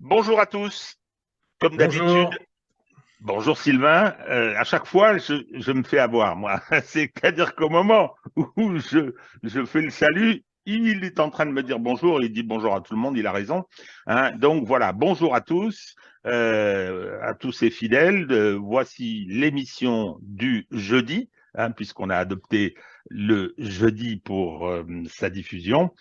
Bonjour à tous. Comme d'habitude, Bonjour. bonjour Sylvain. À chaque fois, je me fais avoir, moi. C'est-à-dire qu'au moment où je fais le salut, il est en train de me dire bonjour. Il dit bonjour à tout le monde. Il a raison. Hein. Donc voilà, bonjour à tous ces fidèles. Voici l'émission du jeudi, hein, puisqu'on a adopté le jeudi pour sa diffusion.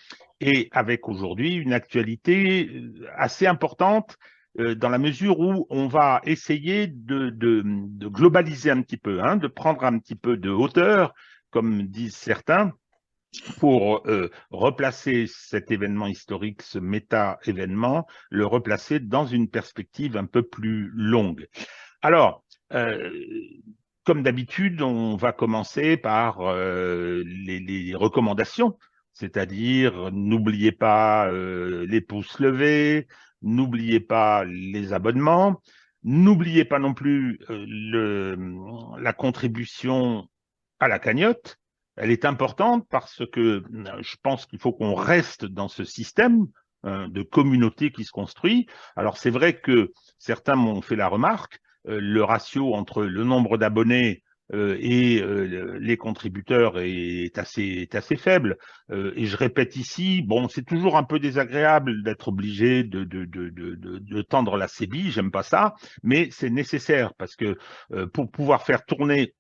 Et avec aujourd'hui une actualité assez importante dans la mesure où on va essayer de globaliser un petit peu, hein, de prendre un petit peu de hauteur, comme disent certains, pour replacer cet événement historique, ce méta-événement, le replacer dans une perspective un peu plus longue. Alors, euh, comme d'habitude, on va commencer par les recommandations, c'est-à-dire n'oubliez pas les pouces levés, n'oubliez pas les abonnements, n'oubliez pas non plus la contribution à la cagnotte. Elle est importante parce que je pense qu'il faut qu'on reste dans ce système de communauté qui se construit. Alors c'est vrai que certains m'ont fait la remarque, le ratio entre le nombre d'abonnés et les contributeurs est assez faible. Et je répète ici, bon, c'est toujours un peu désagréable d'être obligé de tendre la sébille, j'aime pas ça, mais c'est nécessaire parce que pour pouvoir faire tourner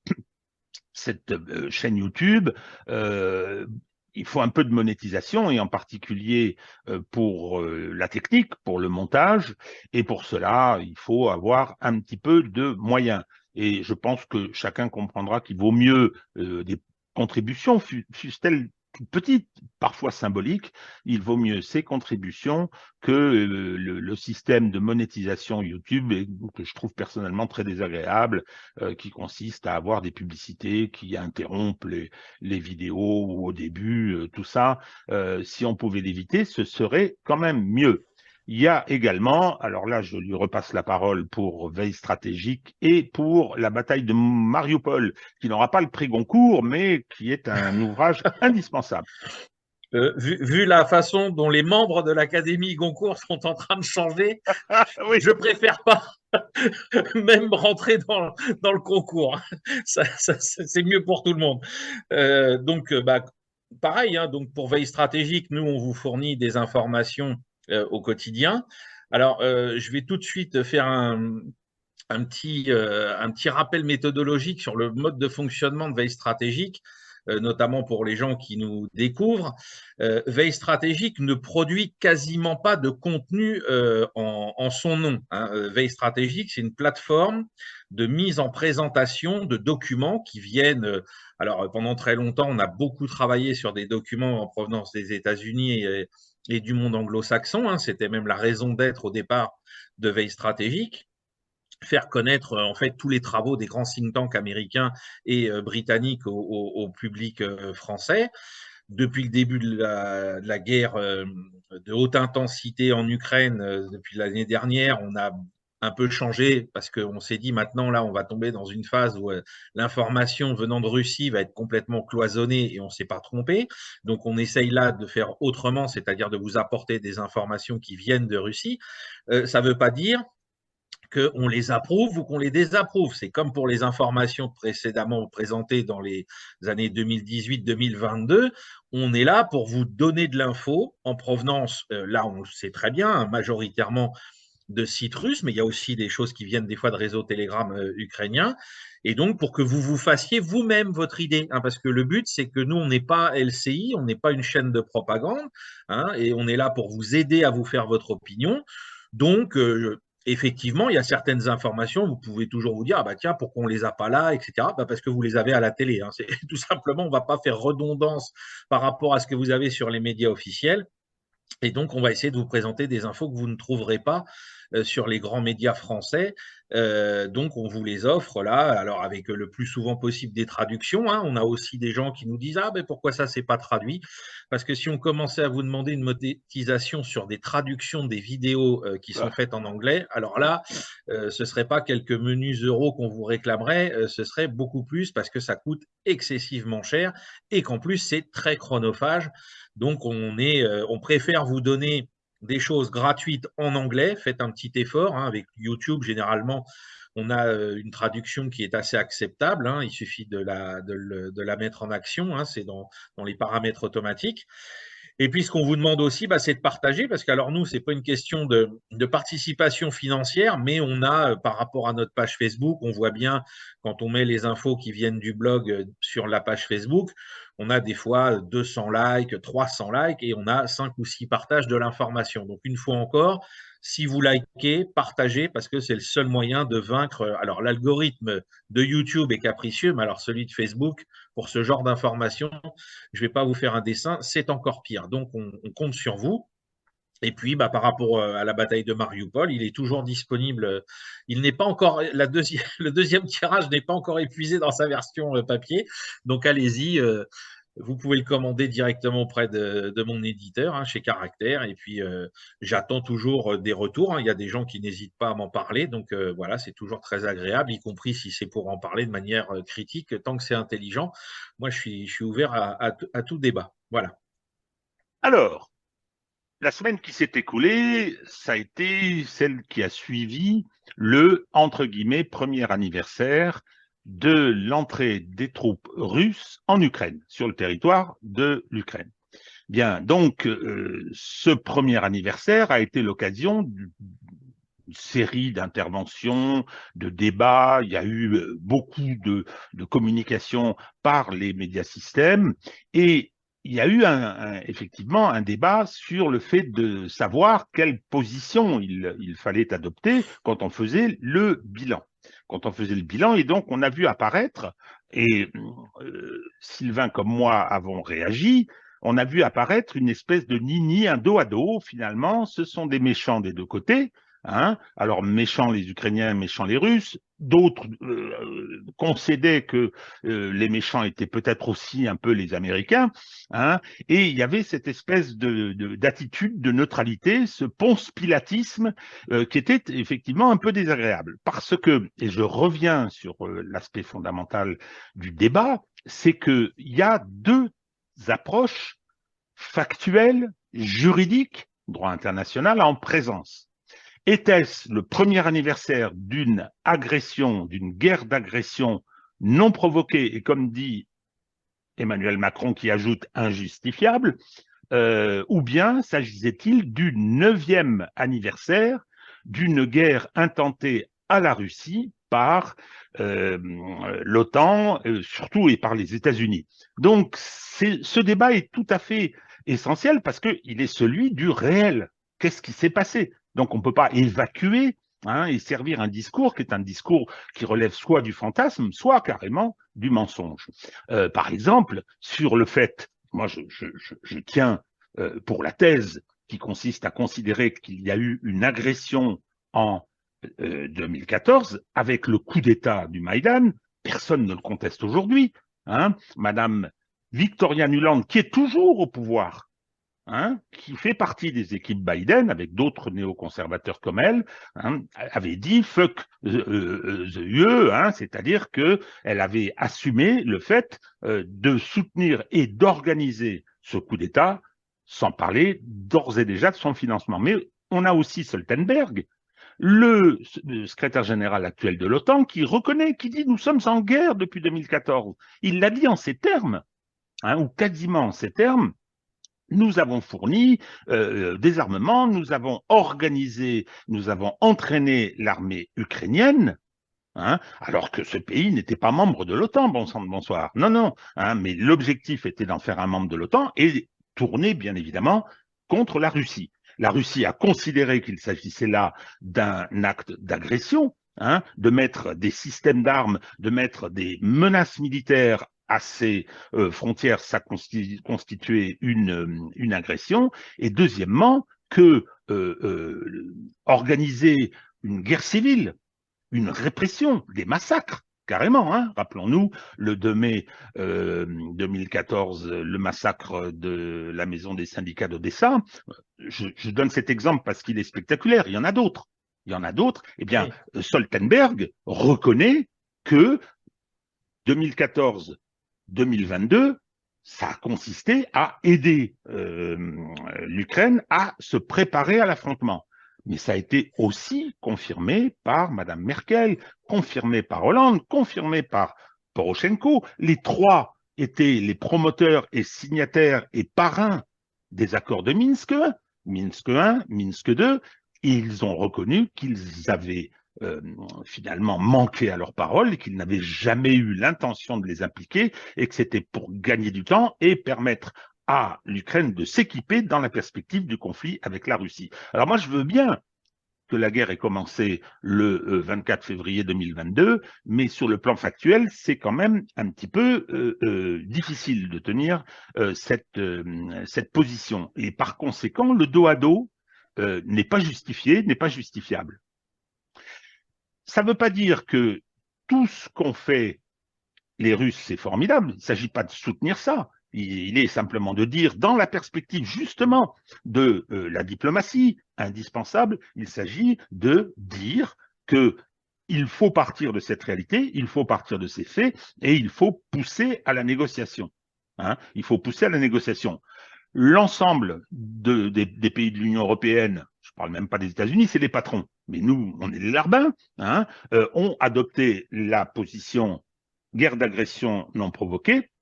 cette chaîne YouTube, euh, il faut un peu de monétisation et en particulier pour la technique, pour le montage. Et pour cela, il faut avoir un petit peu de moyens. Et je pense que chacun comprendra qu'il vaut mieux des contributions, fussent-elles petites, parfois symboliques, il vaut mieux ces contributions que le système de monétisation YouTube, que je trouve personnellement très désagréable, qui consiste à avoir des publicités qui interrompent les vidéos ou au début, tout ça. Si on pouvait l'éviter, ce serait quand même mieux. Il y a également, alors là, je lui repasse la parole pour Veille stratégique et pour la bataille de Mariupol, qui n'aura pas le prix Goncourt, mais qui est un ouvrage indispensable. Vu la façon dont les membres de l'Académie Goncourt sont en train de changer, Oui, je préfère pas même rentrer dans le concours. C'est mieux pour tout le monde. Donc, pareil, hein, donc pour Veille stratégique, nous, on vous fournit des informations au quotidien. Alors, je vais tout de suite faire un petit rappel méthodologique sur le mode de fonctionnement de veille stratégique, notamment pour les gens qui nous découvrent. Veille stratégique ne produit quasiment pas de contenu en son nom. Hein. Veille stratégique, c'est une plateforme de mise en présentation de documents qui viennent. Alors, pendant très longtemps, on a beaucoup travaillé sur des documents en provenance des États-Unis et du monde anglo-saxon. Hein. C'était même la raison d'être au départ de Veille stratégique, faire connaître en fait tous les travaux des grands think tanks américains et britanniques au public français. Depuis le début de la guerre de haute intensité en Ukraine, depuis l'année dernière, on a un peu changé parce qu'on s'est dit maintenant là on va tomber dans une phase où l'information venant de Russie va être complètement cloisonnée et on ne s'est pas trompé. Donc on essaye là de faire autrement, c'est-à-dire de vous apporter des informations qui viennent de Russie. Ça ne veut pas dire qu'on les approuve ou qu'on les désapprouve. C'est comme pour les informations précédemment présentées dans les années 2018-2022. On est là pour vous donner de l'info en provenance, là on le sait très bien, hein, majoritairement de sites russes, mais il y a aussi des choses qui viennent des fois de réseaux Telegram ukrainiens. Et donc, pour que vous vous fassiez vous-même votre idée, hein, parce que le but, c'est que nous, on n'est pas LCI, on n'est pas une chaîne de propagande, hein, et on est là pour vous aider à vous faire votre opinion. Donc, effectivement, il y a certaines informations, vous pouvez toujours vous dire, ah bah tiens, pourquoi on les a pas là, etc. Bah parce que vous les avez à la télé. Hein. C'est tout simplement, on ne va pas faire redondance par rapport à ce que vous avez sur les médias officiels. Et donc, on va essayer de vous présenter des infos que vous ne trouverez pas sur les grands médias français. Donc, on vous les offre là, alors avec le plus souvent possible des traductions. Hein. On a aussi des gens qui nous disent, ah ben pourquoi ça c'est pas traduit? Parce que si on commençait à vous demander une monétisation sur des traductions des vidéos qui sont faites en anglais, alors là, ce serait pas quelques menus euros qu'on vous réclamerait, ce serait beaucoup plus parce que ça coûte excessivement cher et qu'en plus c'est très chronophage. Donc, on préfère vous donner des choses gratuites en anglais. Faites un petit effort, hein, avec YouTube, généralement, on a une traduction qui est assez acceptable, hein, il suffit de la mettre en action, hein, c'est dans les paramètres automatiques. Et puis, ce qu'on vous demande aussi, bah, c'est de partager, parce qu'alors nous, c'est pas une question de participation financière, mais on a, par rapport à notre page Facebook, on voit bien quand on met les infos qui viennent du blog sur la page Facebook, on a des fois 200 likes, 300 likes, et on a 5 ou 6 partages de l'information. Donc, une fois encore, si vous likez, partagez, parce que c'est le seul moyen de vaincre. Alors, l'algorithme de YouTube est capricieux, mais alors celui de Facebook, pour ce genre d'informations, je ne vais pas vous faire un dessin, c'est encore pire. Donc, on compte sur vous. Et puis, bah, par rapport à la bataille de Mariupol, il est toujours disponible. Il n'est pas encore, le deuxième tirage n'est pas encore épuisé dans sa version papier. Donc, allez-y. Vous pouvez le commander directement auprès de mon éditeur, hein, chez Caractère. Et puis, j'attends toujours des retours, hein. Il y a des gens qui n'hésitent pas à m'en parler. Donc, voilà, c'est toujours très agréable, y compris si c'est pour en parler de manière critique. Tant que c'est intelligent, moi, je suis ouvert à tout débat. Voilà. Alors, la semaine qui s'est écoulée, ça a été celle qui a suivi le, entre guillemets, premier anniversaire de l'entrée des troupes russes en Ukraine, sur le territoire de l'Ukraine. Bien, donc, ce premier anniversaire a été l'occasion d'une série d'interventions, de débats. Il y a eu beaucoup de communication par les médias systèmes et il y a eu effectivement un débat sur le fait de savoir quelle position il fallait adopter quand on faisait le bilan. Quand on faisait le bilan, et donc on a vu apparaître, et Sylvain comme moi avons réagi, on a vu apparaître une espèce de nini, un dos à dos, finalement, ce sont des méchants des deux côtés, hein. Alors, méchants les Ukrainiens, méchants les Russes, d'autres concédaient que les méchants étaient peut-être aussi un peu les Américains, hein, et il y avait cette espèce d'attitude de neutralité, ce ponce-pilatisme qui était effectivement un peu désagréable. Parce que, et je reviens sur l'aspect fondamental du débat, c'est qu'il y a deux approches factuelles, juridiques, droit international en présence. Était-ce le premier anniversaire d'une agression, d'une guerre d'agression non provoquée et comme dit Emmanuel Macron qui ajoute injustifiable, ou bien s'agissait-il du 9e anniversaire d'une guerre intentée à la Russie par l'OTAN, surtout et par les États-Unis. Donc, ce débat est tout à fait essentiel parce qu'il est celui du réel. Qu'est-ce qui s'est passé? Donc, on ne peut pas évacuer, hein, et servir un discours qui est un discours qui relève soit du fantasme, soit carrément du mensonge. Par exemple, sur le fait, moi je tiens pour la thèse qui consiste à considérer qu'il y a eu une agression en 2014 avec le coup d'État du Maïdan, personne ne le conteste aujourd'hui, hein, Madame Victoria Nuland, qui est toujours au pouvoir, hein, qui fait partie des équipes Biden, avec d'autres néoconservateurs comme elle, hein, avait dit fuck the UE, hein, c'est-à-dire qu'elle avait assumé le fait de soutenir et d'organiser ce coup d'État, sans parler d'ores et déjà de son financement. Mais on a aussi Stoltenberg, le secrétaire général actuel de l'OTAN, qui reconnaît, qui dit nous sommes en guerre depuis 2014. Il l'a dit en ces termes, hein, ou quasiment en ces termes. Nous avons fourni des armements, nous avons organisé, nous avons entraîné l'armée ukrainienne, hein, alors que ce pays n'était pas membre de l'OTAN, bon sang de bonsoir. Non, non, hein, mais l'objectif était d'en faire un membre de l'OTAN et tourner, bien évidemment, contre la Russie. La Russie a considéré qu'il s'agissait là d'un acte d'agression, hein, de mettre des systèmes d'armes, de mettre des menaces militaires à ses frontières, ça constituait une agression. Et deuxièmement, que organiser une guerre civile, une répression, des massacres, carrément, hein. Rappelons-nous le 2 mai 2014, le massacre de la maison des syndicats d'Odessa. Je donne cet exemple parce qu'il est spectaculaire, il y en a d'autres. Il y en a d'autres. Eh bien, oui. Stoltenberg reconnaît que 2014-2022, ça a consisté à aider l'Ukraine à se préparer à l'affrontement. Mais ça a été aussi confirmé par Mme Merkel, confirmé par Hollande, confirmé par Poroshenko. Les trois étaient les promoteurs et signataires et parrains des accords de Minsk I, Minsk I, Minsk II, et ils ont reconnu qu'ils avaient finalement manqué à leurs paroles, qu'ils n'avaient jamais eu l'intention de les appliquer et que c'était pour gagner du temps et permettre à l'Ukraine de s'équiper dans la perspective du conflit avec la Russie. Alors moi, je veux bien que la guerre ait commencé le 24 février 2022, mais sur le plan factuel, c'est quand même un petit peu difficile de tenir cette position. Et par conséquent, le dos à dos n'est pas justifié, n'est pas justifiable. Ça ne veut pas dire que tout ce qu'ont fait les Russes, c'est formidable. Il ne s'agit pas de soutenir ça. Il est simplement de dire, dans la perspective justement de la diplomatie indispensable, il s'agit de dire qu'il faut partir de cette réalité, il faut partir de ces faits et il faut pousser à la négociation. Hein, il faut pousser à la négociation. L'ensemble des pays de l'Union européenne, je ne parle même pas des États-Unis, c'est les patrons, mais nous, on est les larbins, hein, ont adopté la position guerre d'agression non provoquée.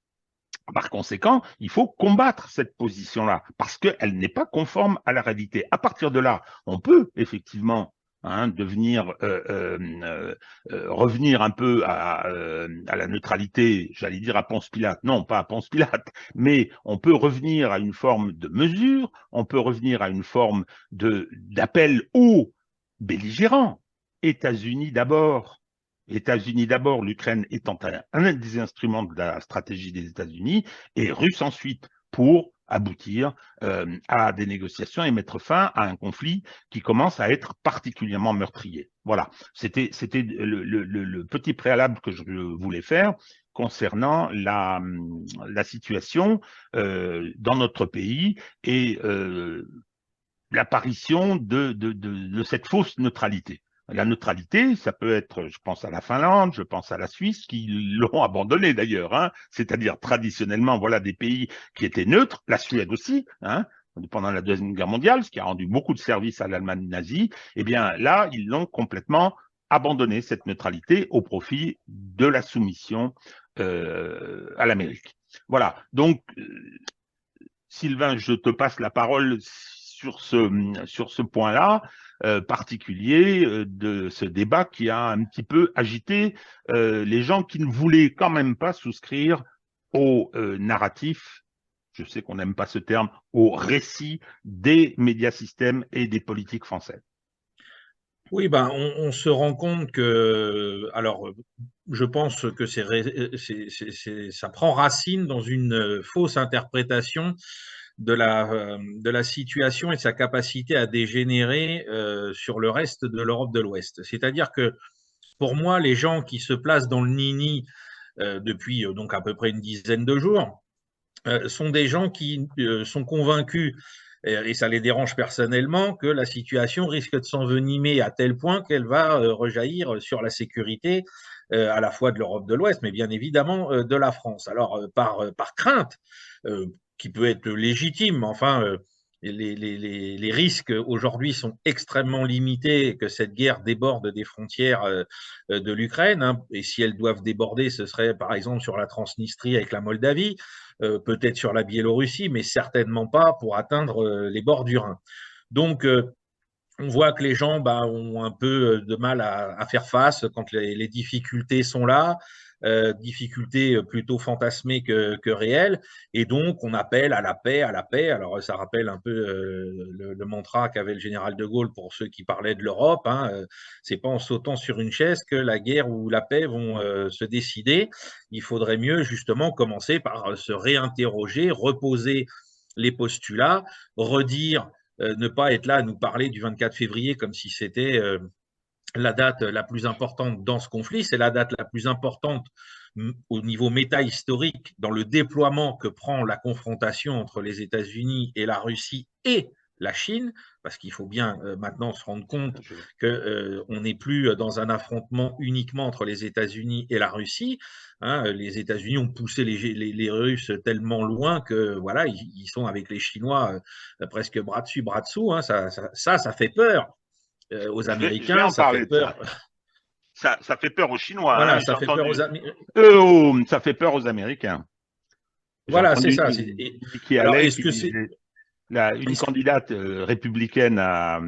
Par conséquent, il faut combattre cette position-là parce qu'elle n'est pas conforme à la réalité. À partir de là, on peut effectivement revenir un peu à la neutralité, j'allais dire à Ponce Pilate, non pas à Ponce Pilate, mais on peut revenir à une forme de mesure, on peut revenir à une forme d'appel aux belligérants, États-Unis d'abord, l'Ukraine étant un des instruments de la stratégie des États-Unis, et Russes ensuite, pour aboutir à des négociations et mettre fin à un conflit qui commence à être particulièrement meurtrier. Voilà, c'était le petit préalable que je voulais faire concernant la situation dans notre pays et l'apparition de cette fausse neutralité. La neutralité, ça peut être, je pense à la Finlande, je pense à la Suisse, qui l'ont abandonnée d'ailleurs, hein, c'est-à-dire traditionnellement, voilà des pays qui étaient neutres, la Suède aussi, hein, pendant la Deuxième Guerre mondiale, ce qui a rendu beaucoup de services à l'Allemagne nazie, eh bien là, ils l'ont complètement abandonné, cette neutralité, au profit de la soumission à l'Amérique. Voilà, donc Sylvain, je te passe la parole sur ce point-là particulier de ce débat qui a un petit peu agité les gens qui ne voulaient quand même pas souscrire au narratif, je sais qu'on n'aime pas ce terme, au récit des médiasystèmes et des politiques françaises. Oui, ben, on se rend compte que, alors, je pense que ça prend racine dans une fausse interprétation de la situation et de sa capacité à dégénérer sur le reste de l'Europe de l'Ouest. C'est-à-dire que, pour moi, les gens qui se placent dans le nini depuis donc à peu près une dizaine de jours sont des gens qui sont convaincus et ça les dérange personnellement, que la situation risque de s'envenimer à tel point qu'elle va rejaillir sur la sécurité à la fois de l'Europe de l'Ouest, mais bien évidemment de la France. Alors, par crainte, qui peut être légitime, enfin, les risques aujourd'hui sont extrêmement limités que cette guerre déborde des frontières de l'Ukraine, hein, et si elles doivent déborder, ce serait par exemple sur la Transnistrie avec la Moldavie, peut-être sur la Biélorussie, mais certainement pas pour atteindre les bords du Rhin. Donc, on voit que les gens ont un peu de mal à faire face quand les difficultés sont là, difficultés plutôt fantasmées que réelles, et donc on appelle à la paix, à la paix. Alors ça rappelle un peu le mantra qu'avait le général de Gaulle pour ceux qui parlaient de l'Europe, hein, c'est pas en sautant sur une chaise que la guerre ou la paix vont se décider. Il faudrait mieux justement commencer par se réinterroger, reposer les postulats, redire ne pas être là à nous parler du 24 février comme si c'était la date la plus importante dans ce conflit. C'est la date la plus importante au niveau méta-historique dans le déploiement que prend la confrontation entre les États-Unis et la Russie et la Chine, parce qu'il faut bien maintenant se rendre compte qu'on n'est plus dans un affrontement uniquement entre les États-Unis et la Russie. Hein, les États-Unis ont poussé les Russes tellement loin que voilà, ils sont avec les Chinois presque bras dessus, bras dessous. Hein, ça fait peur aux Je vais Américains, en ça fait parler de ça. peur. Ça fait peur aux Chinois, Voilà, hein, j'ai ça fait peur aux entendu. Américains. Ça fait peur aux Américains. J'ai Voilà, c'est entendu ça. Nikki Alors, Haley est-ce qui que c'est. disait, une candidate républicaine à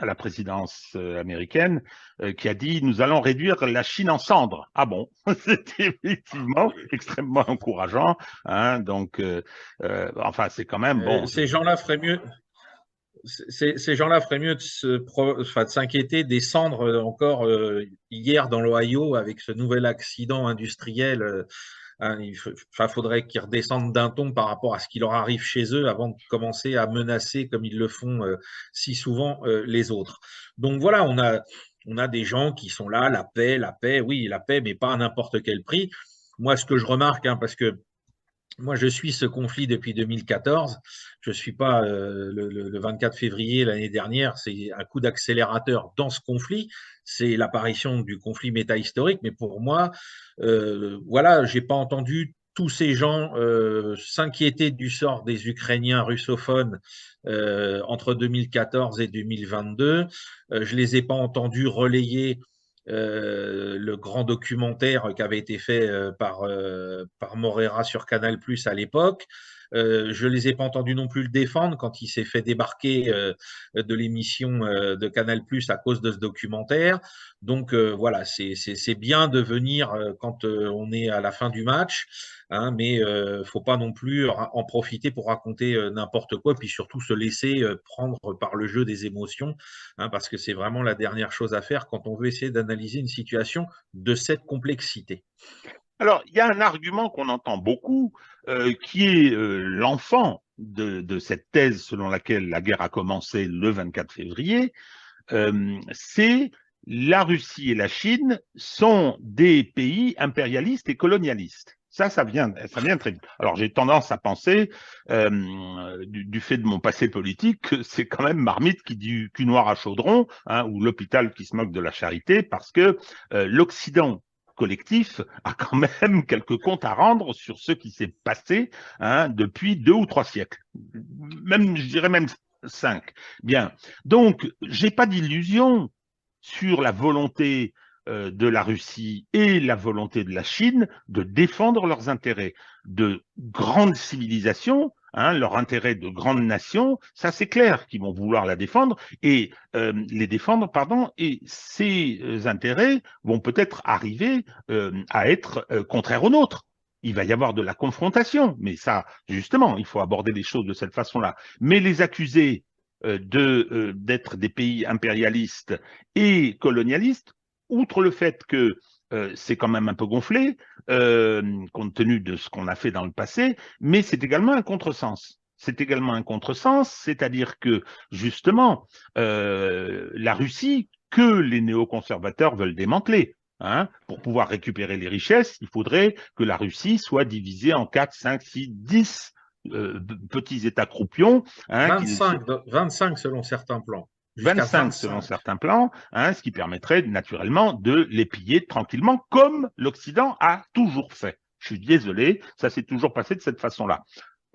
la présidence américaine qui a dit nous allons réduire la Chine en cendres. Ah bon, c'était effectivement extrêmement encourageant. Hein, donc, enfin, c'est quand même bon. Ces gens-là feraient mieux. Ces gens-là feraient mieux de s'inquiéter des cendres encore hier dans l'Ohio avec ce nouvel accident industriel. Hein, faudrait qu'ils redescendent d'un ton par rapport à ce qui leur arrive chez eux avant de commencer à menacer comme ils le font si souvent les autres. Donc voilà, on a des gens qui sont là, la paix, oui, la paix, mais pas à n'importe quel prix. Moi, ce que je remarque, hein, parce que moi, je suis ce conflit depuis 2014. Je ne suis pas le 24 février l'année dernière. C'est un coup d'accélérateur dans ce conflit. C'est l'apparition du conflit métahistorique. Mais pour moi, voilà, j'ai pas entendu tous ces gens s'inquiéter du sort des Ukrainiens russophones entre 2014 et 2022. Je les ai pas entendus relayer le grand documentaire qui avait été fait par Morera sur Canal+ à l'époque. Je ne les ai pas entendus non plus le défendre quand il s'est fait débarquer de l'émission de Canal+ à cause de ce documentaire. Donc voilà, c'est bien de venir quand on est à la fin du match, hein, mais faut pas non plus en profiter pour raconter n'importe quoi, puis surtout se laisser prendre par le jeu des émotions, hein, parce que c'est vraiment la dernière chose à faire quand on veut essayer d'analyser une situation de cette complexité. Alors, il y a un argument qu'on entend beaucoup, qui est l'enfant de cette thèse selon laquelle la guerre a commencé le 24 février, c'est la Russie et la Chine sont des pays impérialistes et colonialistes. Ça vient très vite. Alors, j'ai tendance à penser, du fait de mon passé politique, que c'est quand même Marmite qui dit cul noir à chaudron, hein, ou l'hôpital qui se moque de la charité, parce que l'Occident collectif a quand même quelques comptes à rendre sur ce qui s'est passé, hein, depuis 2 ou 3 siècles. Même, je dirais même 5. Bien. Donc, j'ai pas d'illusion sur la volonté de la Russie et la volonté de la Chine de défendre leurs intérêts de grandes civilisations, hein, leur intérêt de grandes nations, ça c'est clair qu'ils vont vouloir la défendre et les défendre, pardon, et ces intérêts vont peut-être arriver à être contraires aux nôtres. Il va y avoir de la confrontation, mais ça, justement, il faut aborder les choses de cette façon-là. Mais les accuser d'être des pays impérialistes et colonialistes, outre le fait que c'est quand même un peu gonflé, compte tenu de ce qu'on a fait dans le passé, mais c'est également un contresens. C'est également un contresens, c'est-à-dire que justement, la Russie, que les néoconservateurs veulent démanteler, hein, pour pouvoir récupérer les richesses, il faudrait que la Russie soit divisée en 4, 5, 6, 10 petits États croupions, hein, 25 selon certains plans, jusqu'à 25 selon 25. certains plans, hein, ce qui permettrait naturellement de les piller tranquillement, comme l'Occident a toujours fait. Je suis désolé, ça s'est toujours passé de cette façon-là.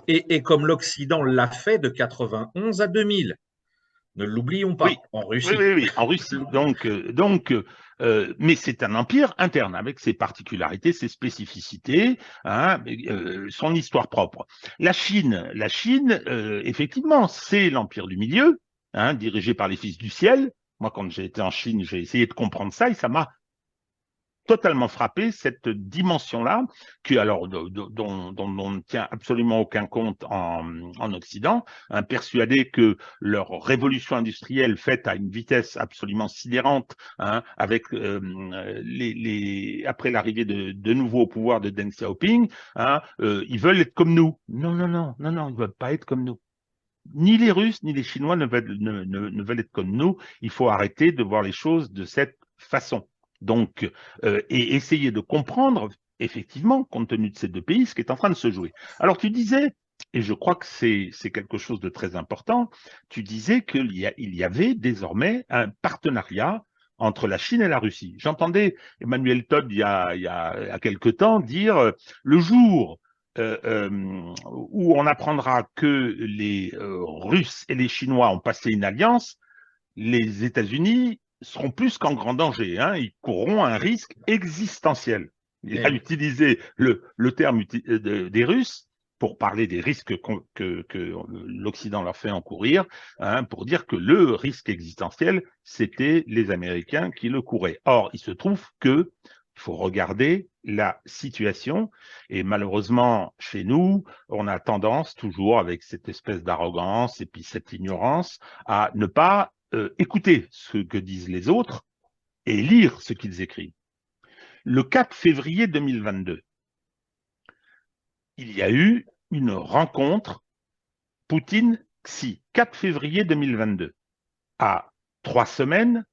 Et comme l'Occident l'a fait de 91 à 2000, ne l'oublions Oui, pas, en oui, Russie. oui, oui, en Russie. Mais c'est un empire interne avec ses particularités, ses spécificités, hein, son histoire propre. La Chine, effectivement, c'est l'empire du milieu, hein, dirigé par les fils du ciel. Moi, quand j'ai été en Chine, j'ai essayé de comprendre ça et ça m'a totalement frappé cette dimension-là, dont on ne tient absolument aucun compte en Occident, hein, persuadé que leur révolution industrielle faite à une vitesse absolument sidérante, hein, avec après l'arrivée de nouveau au pouvoir de Deng Xiaoping, hein, ils veulent être comme nous. Non, non, non, non, non, ils veulent pas être comme nous. Ni les Russes ni les Chinois ne veulent être comme nous. Il faut arrêter de voir les choses de cette façon. Donc, et essayer de comprendre, effectivement, compte tenu de ces deux pays, ce qui est en train de se jouer. Alors, tu disais, et je crois que c'est quelque chose de très important, tu disais il y avait désormais un partenariat entre la Chine et la Russie. J'entendais Emmanuel Todd il y a quelque temps dire le jour où on apprendra que les Russes et les Chinois ont passé une alliance, les États-Unis seront plus qu'en grand danger. Hein. Ils courront un risque existentiel. Il a Eh oui. utilisé le terme des Russes pour parler des risques que l'Occident leur fait encourir, hein, pour dire que le risque existentiel, c'était les Américains qui le couraient. Or, il se trouve que il faut regarder la situation et malheureusement, chez nous, on a tendance toujours avec cette espèce d'arrogance et puis cette ignorance à ne pas écouter ce que disent les autres et lire ce qu'ils écrivent. Le 4 février 2022, il y a eu une rencontre Poutine-Xi, 4 février 2022, à 3 semaines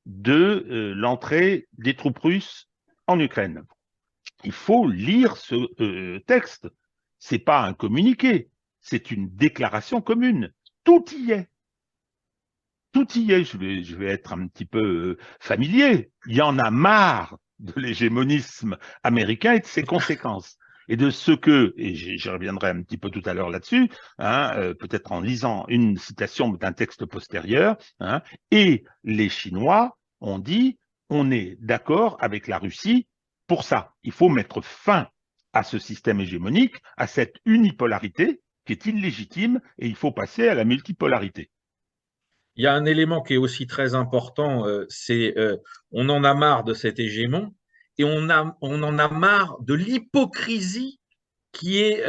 de l'entrée des troupes russes en Ukraine. Il faut lire ce texte. Ce n'est pas un communiqué, c'est une déclaration commune. Tout y est. Tout y est. Je vais être un petit peu familier. Il y en a marre de l'hégémonisme américain et de ses conséquences. Et de ce que, et j'y reviendrai un petit peu tout à l'heure là-dessus, hein, peut-être en lisant une citation d'un texte postérieur, hein, et les Chinois ont dit, on est d'accord avec la Russie pour ça. Il faut mettre fin à ce système hégémonique, à cette unipolarité qui est illégitime, et il faut passer à la multipolarité. Il y a un élément qui est aussi très important, c'est on en a marre de cet hégémon et on en a marre de l'hypocrisie qui est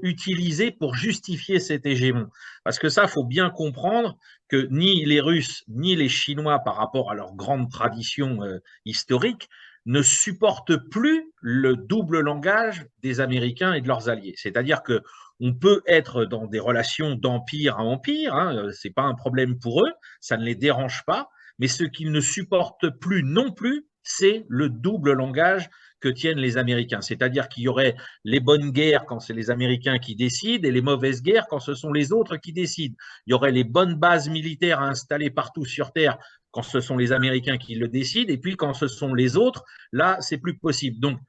utilisée pour justifier cet hégémon. Parce que ça, il faut bien comprendre que ni les Russes ni les Chinois, par rapport à leur grande tradition historique, ne supportent plus le double langage des Américains et de leurs alliés. C'est-à-dire que on peut être dans des relations d'empire à empire, hein, c'est pas un problème pour eux, ça ne les dérange pas, mais ce qu'ils ne supportent plus non plus, c'est le double langage que tiennent les Américains. C'est-à-dire qu'il y aurait les bonnes guerres quand c'est les Américains qui décident et les mauvaises guerres quand ce sont les autres qui décident. Il y aurait les bonnes bases militaires à installer partout sur Terre quand ce sont les Américains qui le décident, et puis quand ce sont les autres, là, c'est plus possible. Donc,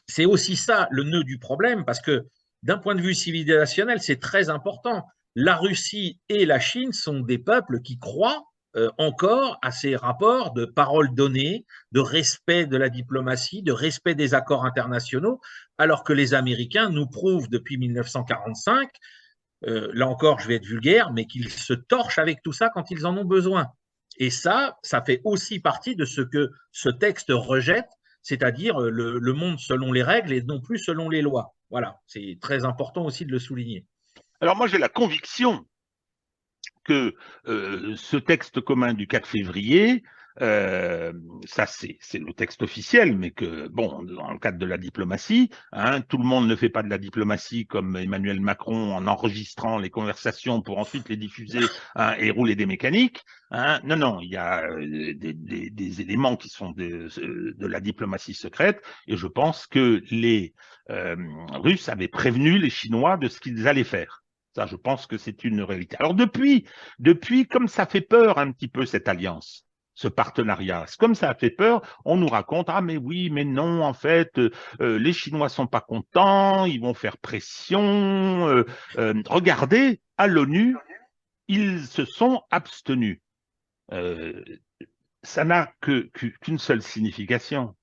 c'est aussi ça le nœud du problème, parce que d'un point de vue civilisationnel, c'est très important. La Russie et la Chine sont des peuples qui croient encore à ces rapports de parole donnée, de respect de la diplomatie, de respect des accords internationaux, alors que les Américains nous prouvent depuis 1945, là encore je vais être vulgaire, mais qu'ils se torchent avec tout ça quand ils en ont besoin. Et ça fait aussi partie de ce que ce texte rejette, c'est-à-dire le monde selon les règles et non plus selon les lois. Voilà, c'est très important aussi de le souligner. Alors moi, j'ai la conviction que ce texte commun du 4 février, ça c'est le texte officiel, mais que, bon, dans le cadre de la diplomatie, hein, tout le monde ne fait pas de la diplomatie comme Emmanuel Macron en enregistrant les conversations pour ensuite les diffuser, hein, et rouler des mécaniques. Hein. Non, non, il y a des éléments qui sont de la diplomatie secrète, et je pense que les Russes avaient prévenu les Chinois de ce qu'ils allaient faire. Ça, je pense que c'est une réalité. Alors depuis, comme ça fait peur un petit peu cette alliance, ce partenariat, comme ça a fait peur, on nous raconte, ah mais oui, mais non, en fait, les Chinois sont pas contents, ils vont faire pression. Regardez, à l'ONU, ils se sont abstenus. Euh, Ça n'a qu'une seule signification,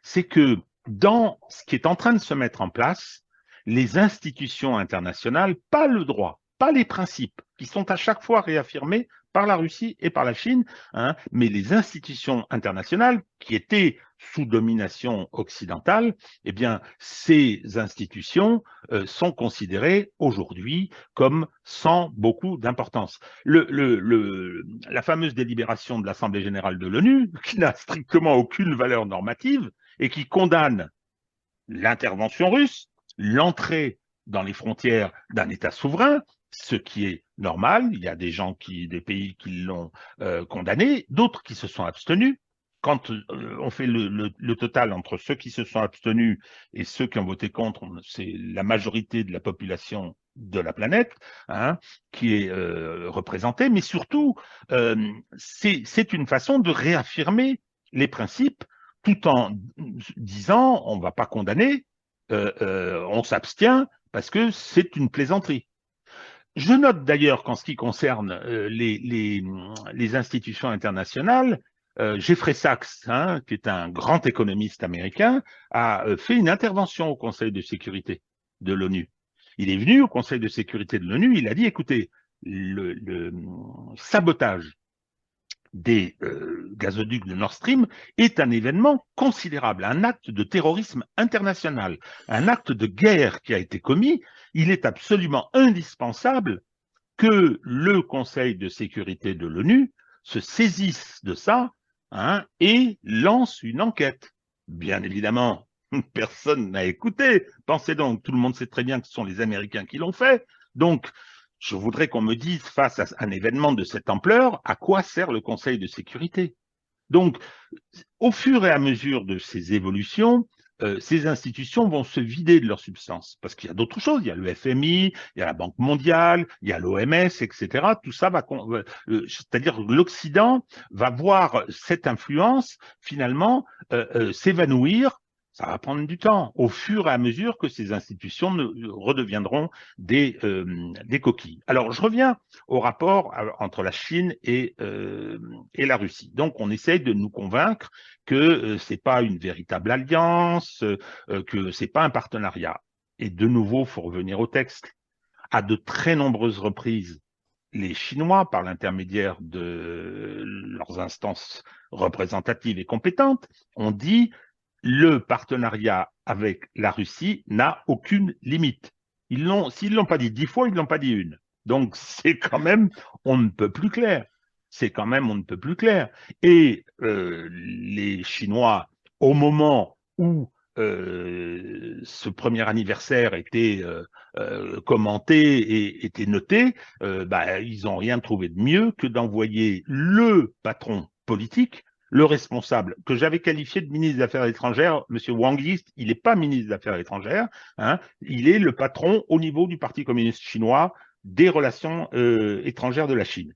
c'est que dans ce qui est en train de se mettre en place, les institutions internationales, pas le droit, pas les principes, qui sont à chaque fois réaffirmés par la Russie et par la Chine, hein, mais les institutions internationales qui étaient sous domination occidentale, eh bien, ces institutions sont considérées aujourd'hui comme sans beaucoup d'importance. La fameuse délibération de l'Assemblée générale de l'ONU, qui n'a strictement aucune valeur normative, et qui condamne l'intervention russe, l'entrée dans les frontières d'un État souverain, ce qui est normal. Il y a des pays qui l'ont condamné, d'autres qui se sont abstenus. Quand on fait le total entre ceux qui se sont abstenus et ceux qui ont voté contre, c'est la majorité de la population de la planète, hein, qui est représentée, mais surtout, c'est une façon de réaffirmer les principes tout en disant on ne va pas condamner, on s'abstient parce que c'est une plaisanterie. Je note d'ailleurs qu'en ce qui concerne les institutions internationales, Jeffrey Sachs, hein, qui est un grand économiste américain, a fait une intervention au Conseil de sécurité de l'ONU. Il est venu au Conseil de sécurité de l'ONU, il a dit, écoutez, le sabotage des gazoducs de Nord Stream est un événement considérable, un acte de terrorisme international, un acte de guerre qui a été commis. Il est absolument indispensable que le Conseil de sécurité de l'ONU se saisisse de ça, hein, et lance une enquête. Bien évidemment, personne n'a écouté. Pensez donc, tout le monde sait très bien que ce sont les Américains qui l'ont fait. Donc, je voudrais qu'on me dise, face à un événement de cette ampleur, à quoi sert le Conseil de sécurité? Donc, au fur et à mesure de ces évolutions, ces institutions vont se vider de leur substance, parce qu'il y a d'autres choses, il y a le FMI, il y a la Banque mondiale, il y a l'OMS, etc. Tout ça va, c'est-à-dire l'Occident va voir cette influence finalement s'évanouir. Ça va prendre du temps, au fur et à mesure que ces institutions redeviendront des coquilles. Alors, je reviens au rapport entre la Chine et la Russie. Donc, on essaye de nous convaincre que ce n'est pas une véritable alliance, que ce n'est pas un partenariat. Et de nouveau, il faut revenir au texte. À de très nombreuses reprises, les Chinois, par l'intermédiaire de leurs instances représentatives et compétentes, ont dit le partenariat avec la Russie n'a aucune limite. S'ils ne l'ont pas dit 10 fois, ils ne l'ont pas dit une. Donc, c'est quand même, on ne peut plus clair. C'est quand même, on ne peut plus clair. Et les Chinois, au moment où ce premier anniversaire était commenté et était noté, bah, ils n'ont rien trouvé de mieux que d'envoyer le patron politique, le responsable, que j'avais qualifié de ministre des Affaires étrangères, M. Wang Yi, il n'est pas ministre des Affaires étrangères, hein, il est le patron au niveau du Parti communiste chinois des relations étrangères de la Chine.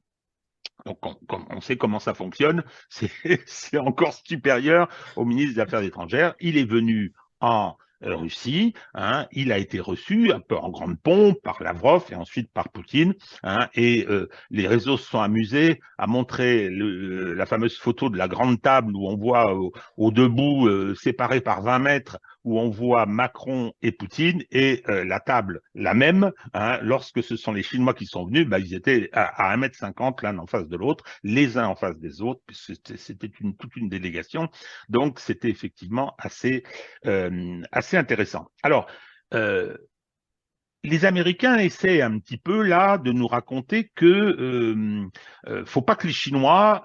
Donc, on sait comment ça fonctionne, c'est encore supérieur au ministre des Affaires étrangères. Il est venu en Russie, hein, il a été reçu un peu en grande pompe par Lavrov et ensuite par Poutine, hein, et les réseaux se sont amusés à montrer la fameuse photo de la grande table où on voit au debout, séparés par 20 mètres, où on voit Macron et Poutine, et la table, la même, hein, lorsque ce sont les Chinois qui sont venus, bah, ils étaient à 1,50 m l'un en face de l'autre, les uns en face des autres, c'était toute une délégation, donc c'était effectivement assez intéressant. Alors, les Américains essaient un petit peu là de nous raconter que faut pas que les Chinois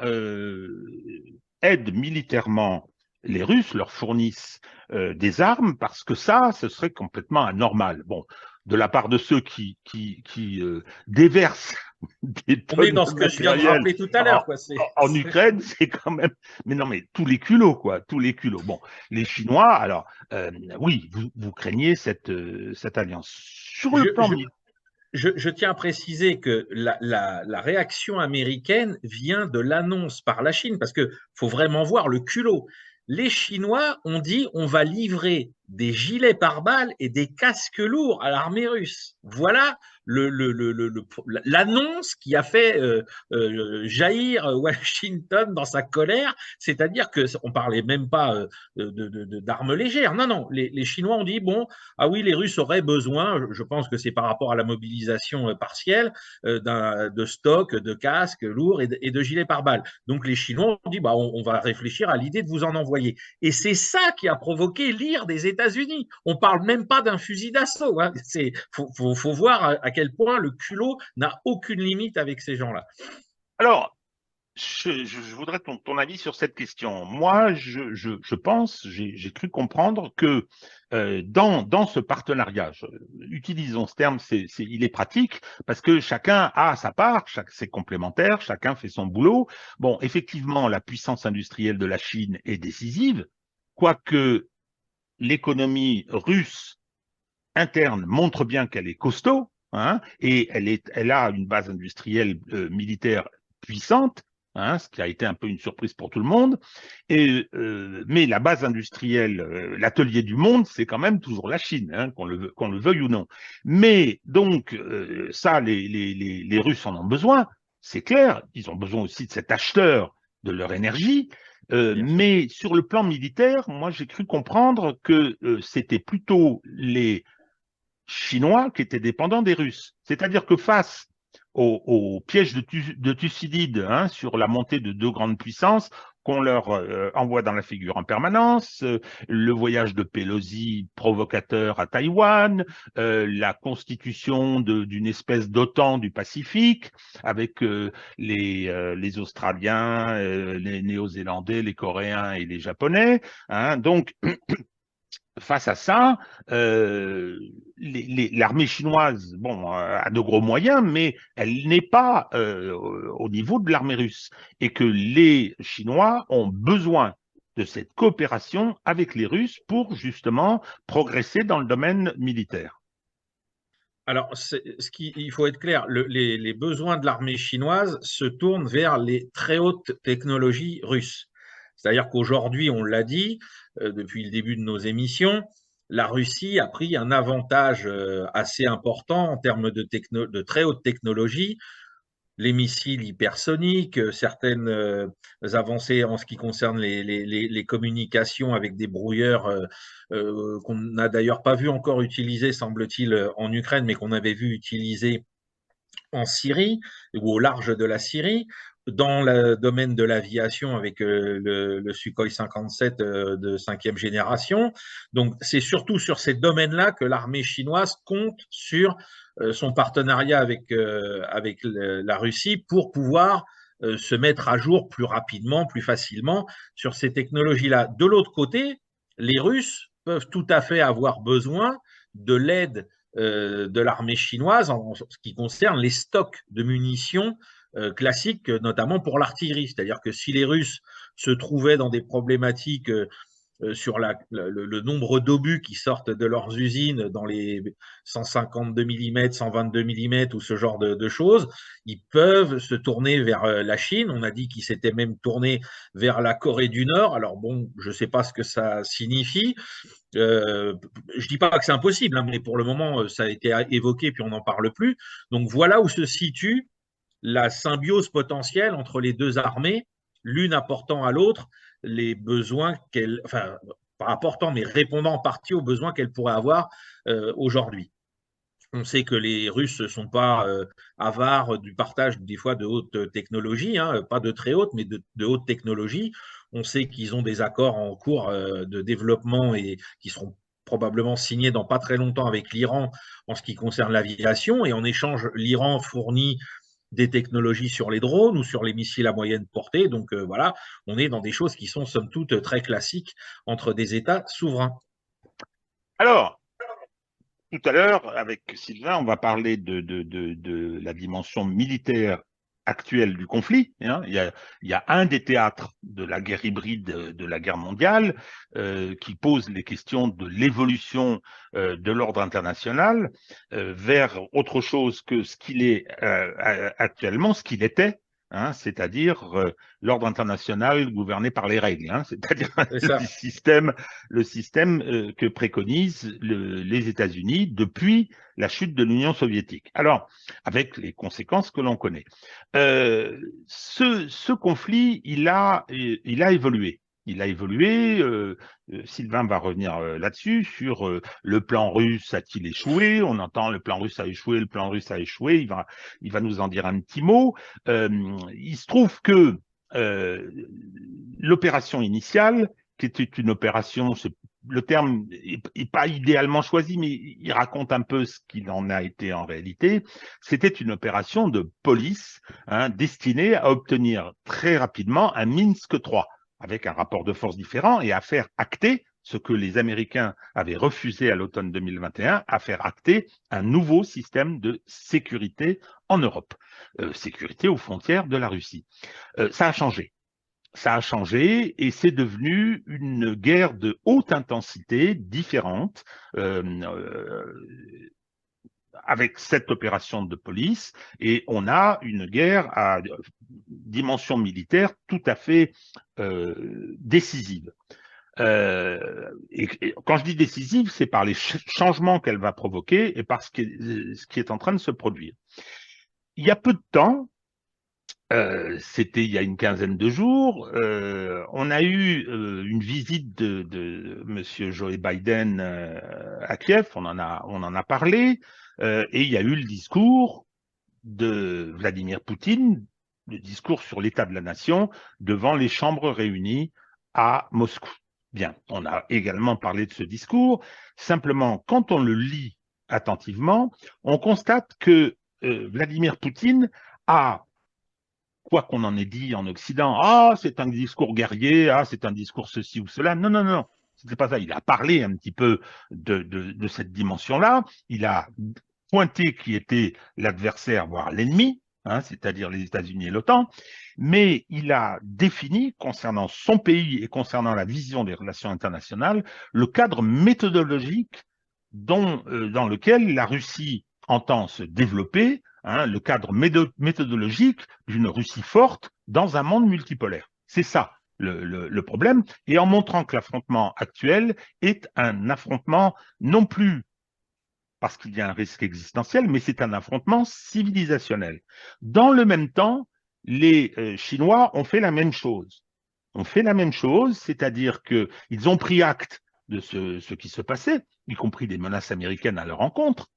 aident militairement les Russes, leur fournissent des armes, parce que ça, ce serait complètement anormal. Bon, de la part de ceux qui déversent des On est tonnes dans de ce que je viens de matériel rappeler tout à l'heure, quoi. en Ukraine, c'est quand même. Mais non, mais tous les culots, quoi, tous les culots. Bon, les Chinois, alors, oui, vous craignez cette alliance. Sur le plan militaire. Je tiens à préciser que la réaction américaine vient de l'annonce par la Chine, parce qu'il faut vraiment voir le culot. Les Chinois ont dit on va livrer des gilets pare-balles et des casques lourds à l'armée russe. Voilà l'annonce qui a fait jaillir Washington dans sa colère, c'est-à-dire que on parlait même pas d'armes légères. Non, non, les Chinois ont dit bon, ah oui, les Russes auraient besoin, je pense que c'est par rapport à la mobilisation partielle, de stocks, de casques lourds et de gilets pare-balles. Donc les Chinois ont dit bah, on va réfléchir à l'idée de vous en envoyer. Et c'est ça qui a provoqué l'ire des États-Unis. On parle même pas d'un fusil d'assaut. Hein. Faut voir à quel point le culot n'a aucune limite avec ces gens-là. Alors, je voudrais ton avis sur cette question. Moi, je pense, j'ai cru comprendre que dans ce partenariat, utilisons ce terme, il est pratique parce que chacun a sa part, c'est complémentaire, chacun fait son boulot. Bon, effectivement, la puissance industrielle de la Chine est décisive, quoique l'économie russe interne montre bien qu'elle est costaud. hein, et elle a une base industrielle militaire puissante, hein, ce qui a été un peu une surprise pour tout le monde. Mais la base industrielle, l'atelier du monde, c'est quand même toujours la Chine, hein, qu'on le veuille ou non. Mais donc, ça, les Russes en ont besoin, c'est clair. Ils ont besoin aussi de cet acheteur de leur énergie. Bien sûr. Mais sur le plan militaire, moi, j'ai cru comprendre que c'était plutôt les Chinois qui étaient dépendants des Russes. C'est-à-dire que face au piège de Thucydide, hein, sur la montée de deux grandes puissances qu'on leur envoie dans la figure en permanence, le voyage de Pelosi provocateur à Taïwan, la constitution d'une espèce d'OTAN du Pacifique avec les Australiens, les Néo-Zélandais, les Coréens et les Japonais. Hein. Donc, face à ça, l'armée chinoise, bon, a de gros moyens, mais elle n'est pas au niveau de l'armée russe. Et que les Chinois ont besoin de cette coopération avec les Russes pour justement progresser dans le domaine militaire. Alors, il faut être clair, les besoins de l'armée chinoise se tournent vers les très hautes technologies russes. C'est-à-dire qu'aujourd'hui, on l'a dit depuis le début de nos émissions, la Russie a pris un avantage assez important en termes de très haute technologie, les missiles hypersoniques, certaines avancées en ce qui concerne les communications avec des brouilleurs qu'on n'a d'ailleurs pas vu encore utiliser, semble-t-il, en Ukraine, mais qu'on avait vu utiliser en Syrie ou au large de la Syrie. Dans le domaine de l'aviation avec le Sukhoi 57 de cinquième génération. Donc, c'est surtout sur ces domaines-là que l'armée chinoise compte sur son partenariat avec la Russie pour pouvoir se mettre à jour plus rapidement, plus facilement sur ces technologies-là. De l'autre côté, les Russes peuvent tout à fait avoir besoin de l'aide de l'armée chinoise en ce qui concerne les stocks de munitions classiques, notamment pour l'artillerie. C'est-à-dire que si les Russes se trouvaient dans des problématiques sur le nombre d'obus qui sortent de leurs usines dans les 152 mm, 122 mm ou ce genre de choses, ils peuvent se tourner vers la Chine. On a dit qu'ils s'étaient même tournés vers la Corée du Nord. Alors bon, je ne sais pas ce que ça signifie. Je dis pas que c'est impossible, hein, mais pour le moment, ça a été évoqué puis on n'en parle plus. Donc voilà où se situe la symbiose potentielle entre les deux armées, l'une apportant à l'autre les besoins enfin, pas apportant, mais répondant en partie aux besoins qu'elle pourrait avoir aujourd'hui. On sait que les Russes ne sont pas avares du partage des fois de haute technologie, hein, pas de très haute, mais de haute technologie. On sait qu'ils ont des accords en cours de développement et qui seront probablement signés dans pas très longtemps avec l'Iran en ce qui concerne l'aviation. Et en échange, l'Iran fournit des technologies sur les drones ou sur les missiles à moyenne portée. Donc voilà, on est dans des choses qui sont somme toute très classiques entre des États souverains. Alors, tout à l'heure, avec Sylvain, on va parler de la dimension militaire actuelle du conflit. Hein. Il y a un des théâtres de la guerre hybride de la guerre mondiale qui pose les questions de l'évolution de l'ordre international vers autre chose que ce qu'il est actuellement, ce qu'il était. Hein, c'est-à-dire l'ordre international gouverné par les règles, hein, c'est-à-dire le système que préconisent les États-Unis depuis la chute de l'Union soviétique. Alors, avec les conséquences que l'on connaît. Ce conflit, il a évolué. Il a évolué, Sylvain va revenir là-dessus, sur le plan russe a-t-il échoué? On entend le plan russe a échoué, le plan russe a échoué, il va nous en dire un petit mot. Il se trouve que l'opération initiale, qui était une opération, le terme n'est pas idéalement choisi, mais il raconte un peu ce qu'il en a été en réalité. C'était une opération de police hein, destinée à obtenir très rapidement un Minsk III, avec un rapport de force différent et à faire acter ce que les Américains avaient refusé à l'automne 2021, à faire acter un nouveau système de sécurité en Europe, sécurité aux frontières de la Russie. Ça a changé. Ça a changé et c'est devenu une guerre de haute intensité différente. avec cette opération de police, et on a une guerre à dimension militaire tout à fait décisive. Et quand je dis décisive, c'est par les changements qu'elle va provoquer et par ce qui est en train de se produire. Il y a peu de temps, c'était il y a une quinzaine de jours, on a eu une visite de Monsieur Joe Biden à Kiev, on en a parlé, et il y a eu le discours de Vladimir Poutine, le discours sur l'état de la nation devant les chambres réunies à Moscou. Bien, on a également parlé de ce discours. Simplement, quand on le lit attentivement, on constate que Vladimir Poutine a, quoi qu'on en ait dit en Occident, ah, c'est un discours guerrier, ah, c'est un discours ceci ou cela. Non, non, non, c'était pas ça. Il a parlé un petit peu de cette dimension-là. Il a pointé qui était l'adversaire, voire l'ennemi, hein, c'est-à-dire les États-Unis et l'OTAN, mais il a défini, concernant son pays et concernant la vision des relations internationales, le cadre méthodologique dans lequel la Russie entend se développer, hein, le cadre méthodologique d'une Russie forte dans un monde multipolaire. C'est ça le problème, et en montrant que l'affrontement actuel est un affrontement non plus parce qu'il y a un risque existentiel, mais c'est un affrontement civilisationnel. Dans le même temps, les Chinois ont fait la même chose. On fait la même chose, c'est-à-dire qu'ils ont pris acte de ce qui se passait, y compris des menaces américaines à leur encontre,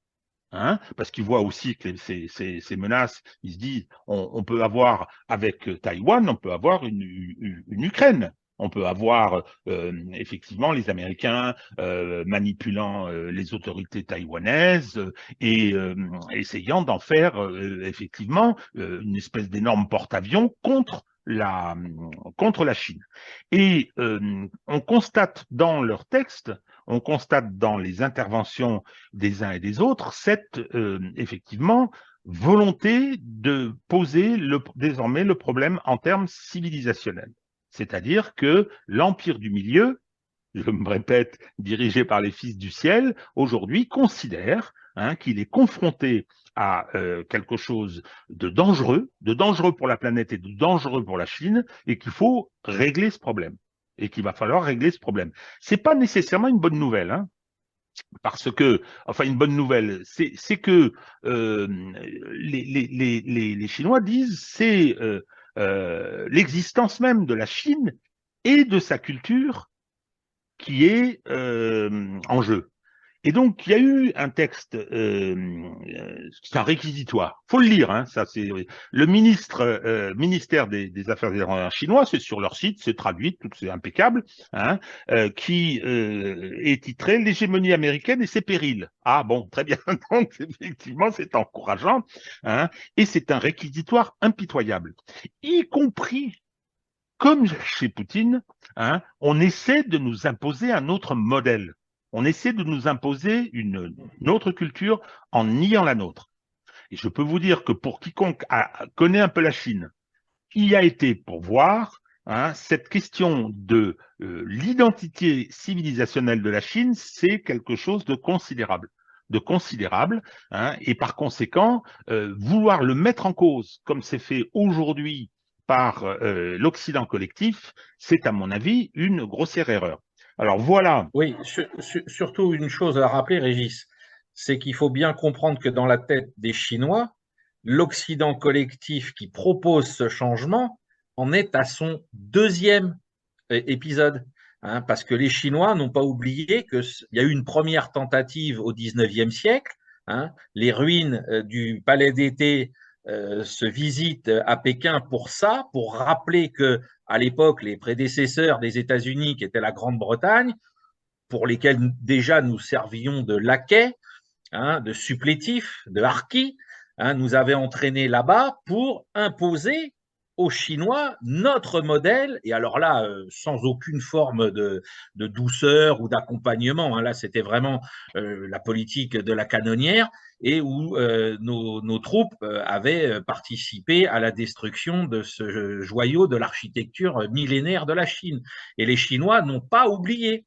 hein, parce qu'ils voient aussi que ces menaces, ils se disent, on peut avoir avec Taïwan, on peut avoir une Ukraine. On peut avoir effectivement les Américains manipulant les autorités taïwanaises et essayant d'en faire effectivement une espèce d'énorme porte-avions contre la Chine. Et on constate dans leurs textes, on constate dans les interventions des uns et des autres cette effectivement volonté de poser désormais le problème en termes civilisationnels. C'est-à-dire que l'Empire du Milieu, je me répète, dirigé par les fils du ciel, aujourd'hui considère qu'il est confronté à quelque chose de dangereux pour la planète et de dangereux pour la Chine, et qu'il faut régler ce problème. Et qu'il va falloir régler ce problème. C'est pas nécessairement une bonne nouvelle, hein, parce que, enfin, une bonne nouvelle, c'est que les Chinois disent c'est l'existence même de la Chine et de sa culture qui est en jeu. Et donc, il y a eu un texte, c'est un réquisitoire. Faut le lire, hein, ça c'est le ministère des Affaires étrangères chinois, c'est sur leur site, c'est traduit, tout c'est impeccable, hein, qui est titré L'hégémonie américaine et ses périls. Ah bon, très bien. Donc effectivement, c'est encourageant, hein, et c'est un réquisitoire impitoyable, y compris comme chez Poutine, hein, on essaie de nous imposer un autre modèle. On essaie de nous imposer une autre culture en niant la nôtre. Et je peux vous dire que pour quiconque connaît un peu la Chine, y a été pour voir, hein, cette question de l'identité civilisationnelle de la Chine, c'est quelque chose de considérable. Hein, et par conséquent, vouloir le mettre en cause, comme c'est fait aujourd'hui par l'Occident collectif, c'est à mon avis une grossière erreur. Alors voilà. Oui, surtout une chose à rappeler, Régis, c'est qu'il faut bien comprendre que dans la tête des Chinois, l'Occident collectif qui propose ce changement en est à son deuxième épisode. Hein, parce que les Chinois n'ont pas oublié qu'il y a eu une première tentative au XIXe siècle. Hein, les ruines du palais d'été se visitent à Pékin pour ça, pour rappeler que à l'époque, les prédécesseurs des États-Unis, qui étaient la Grande-Bretagne, pour lesquels déjà nous servions de laquais, hein, de supplétifs, de harkis, hein, nous avaient entraînés là-bas pour imposer aux Chinois notre modèle, et alors là, sans aucune forme de douceur ou d'accompagnement, hein, là c'était vraiment la politique de la canonnière, et où nos troupes avaient participé à la destruction de ce joyau de l'architecture millénaire de la Chine. Et les Chinois n'ont pas oublié.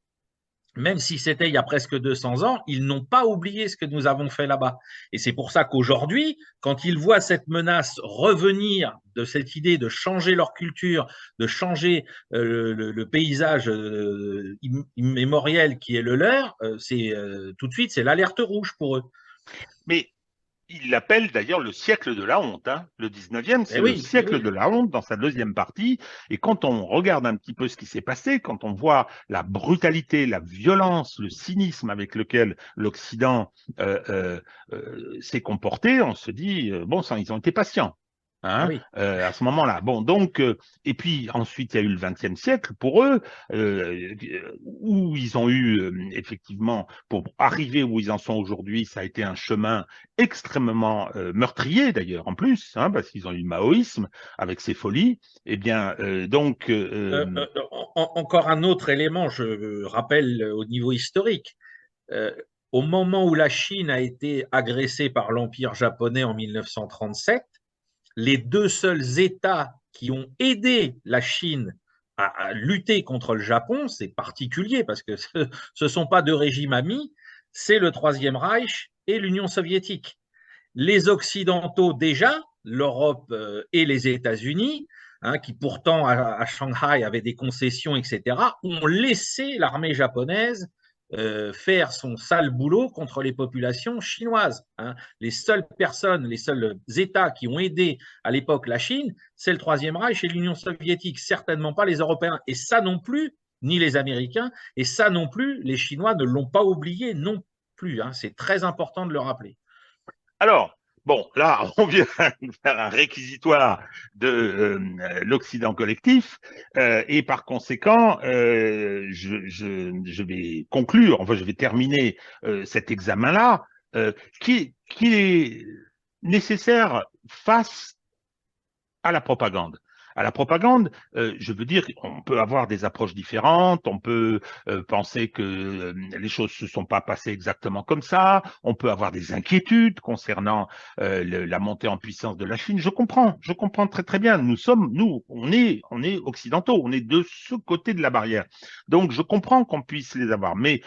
même si c'était il y a presque 200 ans, ils n'ont pas oublié ce que nous avons fait là-bas. Et c'est pour ça qu'aujourd'hui, quand ils voient cette menace revenir de cette idée de changer leur culture, de changer le paysage immémoriel qui est le leur, tout de suite, c'est l'alerte rouge pour eux. Mais il l'appelle d'ailleurs le siècle de la honte. Hein. Le 19e, c'est le Eh siècle oui, de la honte dans sa deuxième partie. Et quand on regarde un petit peu ce qui s'est passé, quand on voit la brutalité, la violence, le cynisme avec lequel l'Occident s'est comporté, on se dit, bon sang, ils ont été patients. ah Hein, oui. à ce moment-là. Bon, donc, et puis ensuite, il y a eu le XXe siècle pour eux, où ils ont eu, effectivement, pour arriver où ils en sont aujourd'hui, ça a été un chemin extrêmement meurtrier d'ailleurs, en plus, hein, parce qu'ils ont eu le maoïsme avec ses folies. Eh bien, donc, Encore un autre élément, je rappelle au niveau historique. Euh, Au moment où la Chine a été agressée par l'Empire japonais en 1937, les deux seuls États qui ont aidé la Chine à lutter contre le Japon, c'est particulier parce que ce ne sont pas deux régimes amis, c'est le Troisième Reich et l'Union soviétique. Les Occidentaux déjà, l'Europe et les États-Unis, hein, qui pourtant à Shanghai avaient des concessions, etc., ont laissé l'armée japonaise faire son sale boulot contre les populations chinoises. Hein. Les seules personnes, les seuls États qui ont aidé à l'époque la Chine, c'est le Troisième Reich et l'Union soviétique, certainement pas les Européens. Et ça non plus, ni les Américains, et ça non plus, les Chinois ne l'ont pas oublié non plus. Hein. C'est très important de le rappeler. alors, bon, là, on vient faire un réquisitoire de l'Occident collectif, et par conséquent, je vais conclure, enfin, je vais terminer cet examen-là, qui est nécessaire face à la propagande. À la propagande, je veux dire, on peut avoir des approches différentes, on peut penser que les choses ne se sont pas passées exactement comme ça, on peut avoir des inquiétudes concernant la montée en puissance de la Chine. Je comprends très très bien. On est occidentaux, on est de ce côté de la barrière. Donc, je comprends qu'on puisse les avoir, mais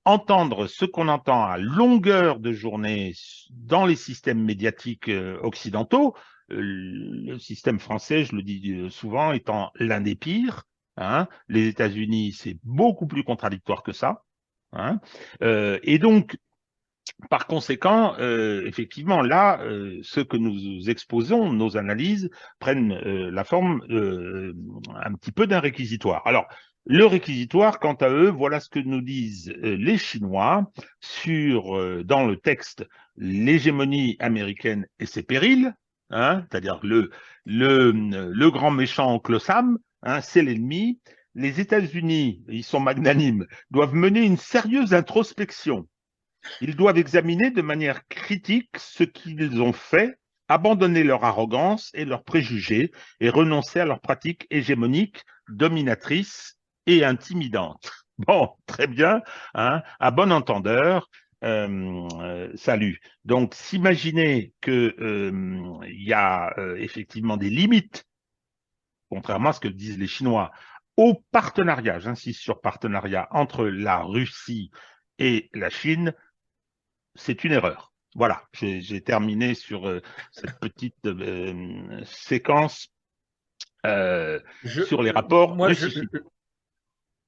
entendre ce qu'on entend à longueur de journée dans les systèmes médiatiques occidentaux, le système français, je le dis souvent, étant l'un des pires. Hein. Les États-Unis, c'est beaucoup plus contradictoire que ça. Hein. Et donc, par conséquent, effectivement, là, ce que nous exposons, nos analyses, prennent la forme un petit peu d'un réquisitoire. Alors, le réquisitoire, quant à eux, voilà ce que nous disent les Chinois sur, dans le texte, l'hégémonie américaine et ses périls, hein, c'est-à-dire le grand méchant oncle Sam, hein, c'est l'ennemi. Les États-Unis, ils sont magnanimes, doivent mener une sérieuse introspection. Ils doivent examiner de manière critique ce qu'ils ont fait, abandonner leur arrogance et leurs préjugés et renoncer à leurs pratiques hégémoniques, dominatrices et intimidantes. Bon, très bien, hein, à bon entendeur. Salut. Donc, s'imaginer que y a effectivement des limites, contrairement à ce que disent les Chinois, au partenariat, j'insiste sur partenariat, entre la Russie et la Chine, c'est une erreur. Voilà, j'ai terminé sur cette petite séquence Je, sur les rapports moi, Russie-Chine.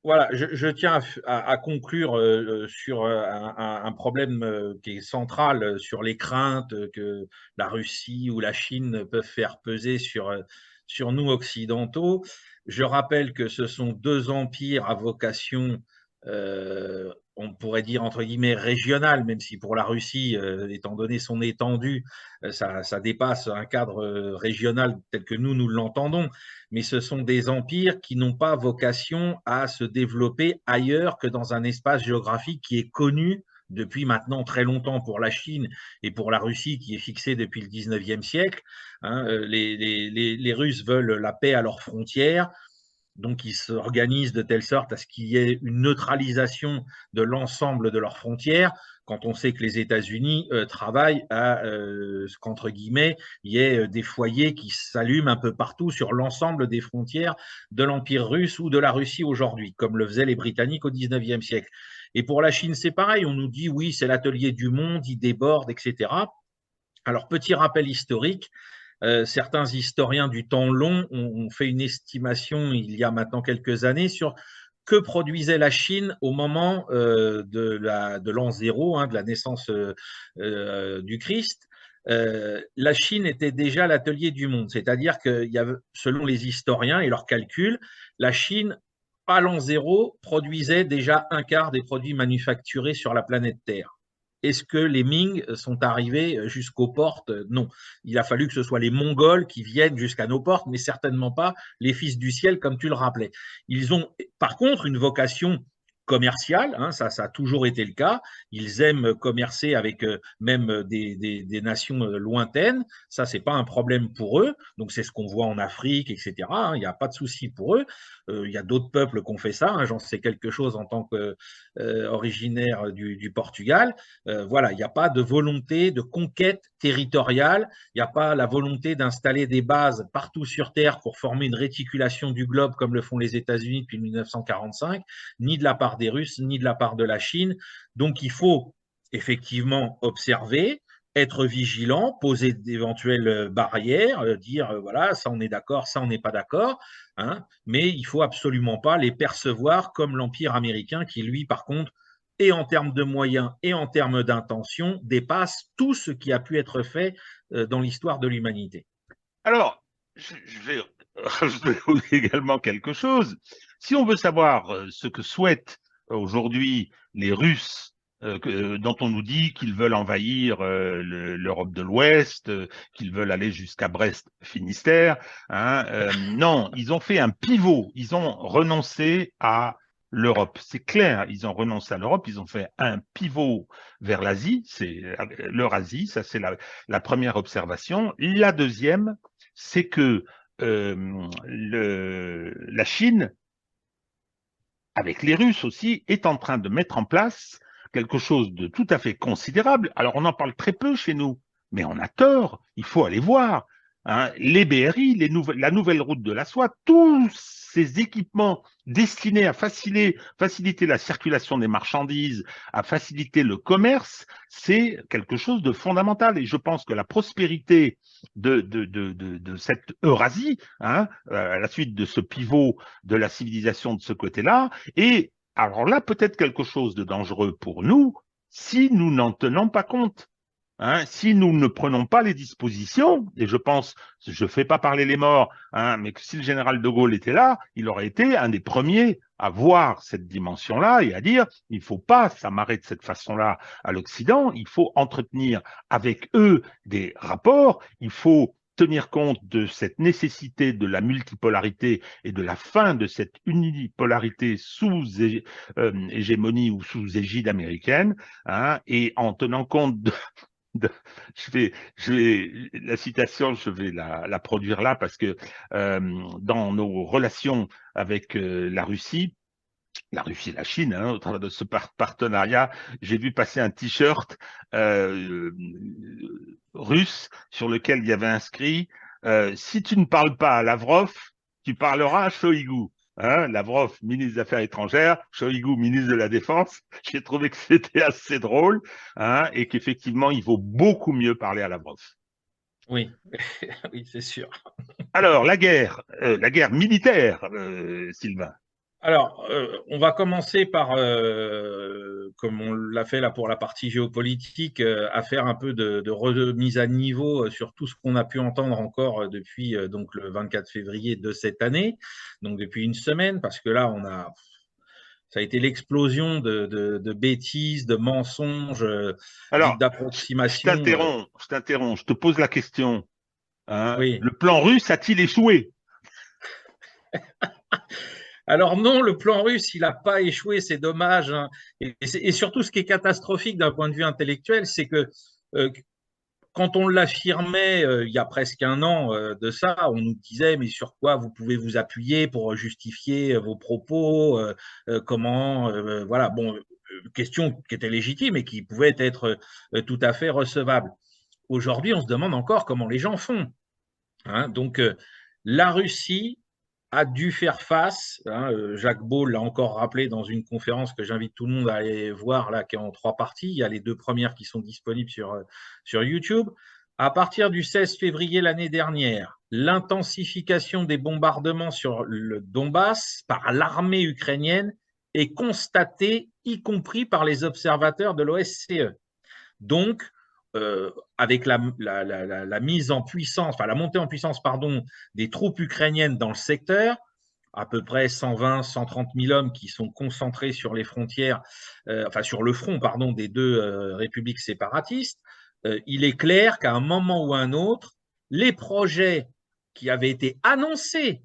voilà, je tiens à conclure sur un problème qui est central sur les craintes que la Russie ou la Chine peuvent faire peser sur nous occidentaux. Je rappelle que ce sont deux empires à vocation, on pourrait dire entre guillemets régionale, même si pour la Russie, étant donné son étendue, ça dépasse un cadre régional tel que nous l'entendons, mais ce sont des empires qui n'ont pas vocation à se développer ailleurs que dans un espace géographique qui est connu depuis maintenant très longtemps pour la Chine et pour la Russie qui est fixé depuis le 19e siècle. Hein, les Russes veulent la paix à leurs frontières. Donc, ils s'organisent de telle sorte à ce qu'il y ait une neutralisation de l'ensemble de leurs frontières, quand on sait que les États-Unis travaillent à ce qu'entre guillemets, il y ait des foyers qui s'allument un peu partout sur l'ensemble des frontières de l'Empire russe ou de la Russie aujourd'hui, comme le faisaient les Britanniques au XIXe siècle. Et pour la Chine, c'est pareil, on nous dit oui, c'est l'atelier du monde, il déborde, etc. Alors, petit rappel historique, certains historiens du temps long ont fait une estimation il y a maintenant quelques années sur que produisait la Chine au moment de l'an zéro, hein, de la naissance du Christ. La Chine était déjà l'atelier du monde, c'est-à-dire que selon les historiens et leurs calculs, la Chine, à l'an zéro, produisait déjà un quart des produits manufacturés sur la planète Terre. Est-ce que les Ming sont arrivés jusqu'aux portes? Non. Il a fallu que ce soit les Mongols qui viennent jusqu'à nos portes, mais certainement pas les fils du ciel, comme tu le rappelais. Ils ont par contre une vocation commerciale, hein, ça a toujours été le cas. Ils aiment commercer avec même des nations lointaines. Ça, c'est pas un problème pour eux. Donc, c'est ce qu'on voit en Afrique, etc. Il n'y a pas de souci pour eux. Il y a d'autres peuples qui ont fait ça. J'en sais quelque chose en tant qu'originaire du Portugal. Voilà, il n'y a pas de volonté de conquête territoriale, il n'y a pas la volonté d'installer des bases partout sur Terre pour former une réticulation du globe comme le font les États-Unis depuis 1945, ni de la part des Russes, ni de la part de la Chine. Donc il faut effectivement observer, être vigilant, poser d'éventuelles barrières, dire voilà, ça on est d'accord, ça on n'est pas d'accord, hein, mais il ne faut absolument pas les percevoir comme l'Empire américain qui, lui, par contre, et en termes de moyens et en termes d'intention, dépasse tout ce qui a pu être fait dans l'histoire de l'humanité. Alors, je vais rajouter également quelque chose. Si on veut savoir ce que souhaitent aujourd'hui les Russes, dont on nous dit qu'ils veulent envahir l'Europe de l'Ouest, qu'ils veulent aller jusqu'à Brest-Finistère, hein, non, ils ont fait un pivot, ils ont renoncé à l'Europe. C'est clair, ils ont renoncé à l'Europe, ils ont fait un pivot vers l'Asie, c'est l'Eurasie, ça c'est la première observation. La deuxième, c'est que la Chine, avec les Russes aussi, est en train de mettre en place quelque chose de tout à fait considérable. Alors, on en parle très peu chez nous, mais on a tort, il faut aller voir. Hein, les BRI, la nouvelle route de la soie, tous ces équipements destinés à faciliter la circulation des marchandises, à faciliter le commerce, c'est quelque chose de fondamental. Et je pense que la prospérité de cette Eurasie, hein, à la suite de ce pivot de la civilisation de ce côté-là, et alors là, peut-être quelque chose de dangereux pour nous si nous n'en tenons pas compte. Hein, si nous ne prenons pas les dispositions, et je pense, je ne fais pas parler les morts, hein, mais que si le général de Gaulle était là, il aurait été un des premiers à voir cette dimension-là et à dire, il ne faut pas s'amarrer de cette façon-là à l'Occident, il faut entretenir avec eux des rapports, il faut tenir compte de cette nécessité de la multipolarité et de la fin de cette unipolarité sous hégémonie ou sous égide américaine, hein, et en tenant compte la citation, je vais la produire là parce que dans nos relations avec la Russie et la Chine, hein, au travers de ce partenariat, j'ai vu passer un t-shirt russe sur lequel il y avait inscrit si tu ne parles pas à Lavrov, tu parleras à Shoigu. Hein, Lavrov, ministre des Affaires étrangères, Shoigu, ministre de la Défense. J'ai trouvé que c'était assez drôle, hein, et qu'effectivement, il vaut beaucoup mieux parler à Lavrov. Oui, oui, c'est sûr. Alors, la guerre militaire, Sylvain. Alors, on va commencer par, comme on l'a fait là pour la partie géopolitique, à faire un peu de remise à niveau sur tout ce qu'on a pu entendre encore depuis donc le 24 février de cette année, donc depuis une semaine, parce que là, ça a été l'explosion de bêtises, de mensonges, dites Alors, d'approximation. je t'interromps, je te pose la question. Hein, Oui. le plan russe a-t-il échoué? Alors non, le plan russe, il n'a pas échoué, c'est dommage, hein. Et surtout, ce qui est catastrophique d'un point de vue intellectuel, c'est que quand on l'affirmait il y a presque un an de ça, on nous disait mais sur quoi vous pouvez vous appuyer pour justifier vos propos, comment, voilà, bon, question qui était légitime et qui pouvait être tout à fait recevable. Aujourd'hui, on se demande encore comment les gens font. Hein. Donc, la Russie a dû faire face, hein, Jacques Beau l'a encore rappelé dans une conférence que j'invite tout le monde à aller voir, là, qui est en 3 parties. Il y a les 2 premières qui sont disponibles sur YouTube. À partir du 16 février l'année dernière, l'intensification des bombardements sur le Donbass par l'armée ukrainienne est constatée, y compris par les observateurs de l'OSCE. Donc, avec la mise en puissance, enfin la montée en puissance, pardon, des troupes ukrainiennes dans le secteur, à peu près 120, 130 000 hommes qui sont concentrés sur les frontières, enfin sur le front, pardon, des 2 républiques séparatistes, il est clair qu'à un moment ou à un autre, les projets qui avaient été annoncés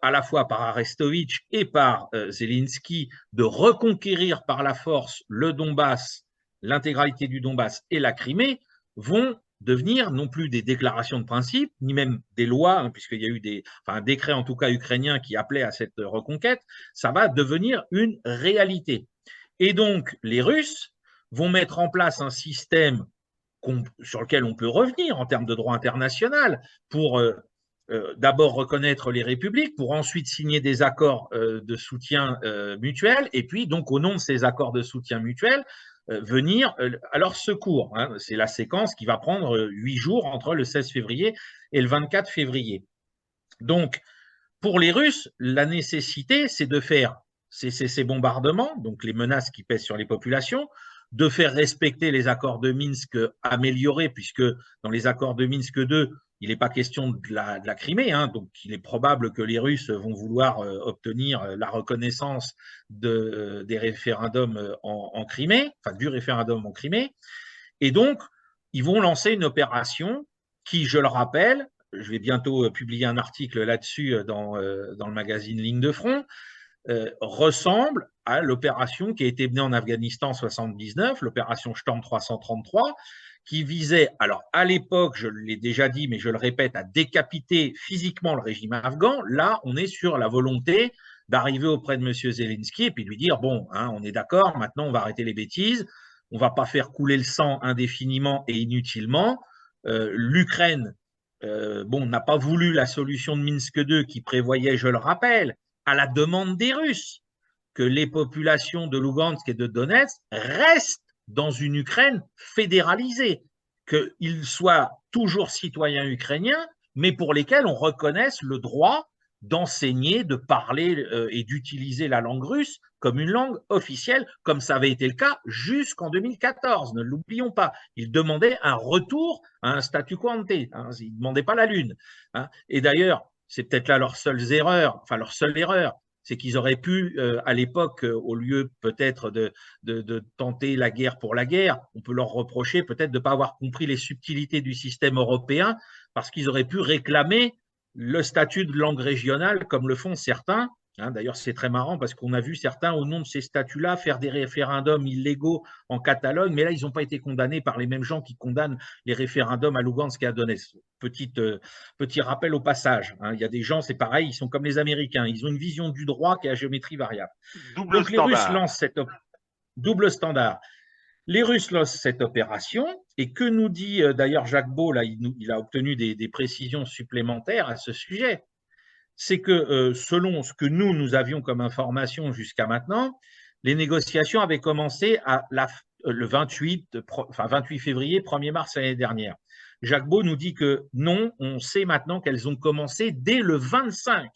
à la fois par Arestovitch et par Zelensky de reconquérir par la force le Donbass, l'intégralité du Donbass et la Crimée, vont devenir non plus des déclarations de principe, ni même des lois, hein, puisqu'il y a eu un décret en tout cas ukrainien qui appelait à cette reconquête, ça va devenir une réalité. Et donc, les Russes vont mettre en place un système sur lequel on peut revenir en termes de droit international pour d'abord reconnaître les républiques, pour ensuite signer des accords de soutien mutuel, et puis donc au nom de ces accords de soutien mutuel, venir à leur secours. Hein. C'est la séquence qui va prendre 8 jours entre le 16 février et le 24 février. Donc, pour les Russes, la nécessité, c'est de faire ces bombardements, donc les menaces qui pèsent sur les populations, de faire respecter les accords de Minsk améliorés, puisque dans les accords de Minsk 2, il n'est pas question de la Crimée, hein, donc il est probable que les Russes vont vouloir obtenir la reconnaissance des référendums en Crimée, enfin du référendum en Crimée, et donc ils vont lancer une opération qui, je le rappelle, je vais bientôt publier un article là-dessus dans le magazine Ligne de Front, ressemble à l'opération qui a été menée en Afghanistan en 1979, l'opération Storm 333, qui visait, alors à l'époque, je l'ai déjà dit, mais je le répète, à décapiter physiquement le régime afghan. Là, on est sur la volonté d'arriver auprès de M. Zelensky et puis de lui dire, bon, hein, on est d'accord, maintenant on va arrêter les bêtises, on ne va pas faire couler le sang indéfiniment et inutilement. L'Ukraine, bon, n'a pas voulu la solution de Minsk 2 qui prévoyait, je le rappelle, à la demande des Russes, que les populations de Lugansk et de Donetsk restent dans une Ukraine fédéralisée, qu'ils soient toujours citoyens ukrainiens, mais pour lesquels on reconnaisse le droit d'enseigner, de parler et d'utiliser la langue russe comme une langue officielle, comme ça avait été le cas jusqu'en 2014. Ne l'oublions pas. Ils demandaient un retour à un statu quo ante. Hein, ils ne demandaient pas la Lune. Hein. Et d'ailleurs, c'est peut-être là leur seule erreur, c'est qu'ils auraient pu, à l'époque, au lieu peut-être de tenter la guerre pour la guerre, on peut leur reprocher peut-être de ne pas avoir compris les subtilités du système européen, parce qu'ils auraient pu réclamer le statut de langue régionale, comme le font certains. Hein, d'ailleurs, c'est très marrant parce qu'on a vu certains, au nom de ces statuts-là, faire des référendums illégaux en Catalogne, mais là, ils n'ont pas été condamnés par les mêmes gens qui condamnent les référendums à Lugansk et à Donetsk. Petit rappel au passage. Hein, il y a des gens, c'est pareil, ils sont comme les Américains, ils ont une vision du droit qui est à géométrie variable. Double Donc, standard. les Russes lancent cette double standard. Les Russes lancent cette opération, et que nous dit d'ailleurs Jacques Beau, là, il a obtenu des précisions supplémentaires à ce sujet. C'est que selon ce que nous avions comme information jusqu'à maintenant, les négociations avaient commencé le 28 février, 1er mars l'année dernière. Jacques Beau nous dit que non, on sait maintenant qu'elles ont commencé dès le 25.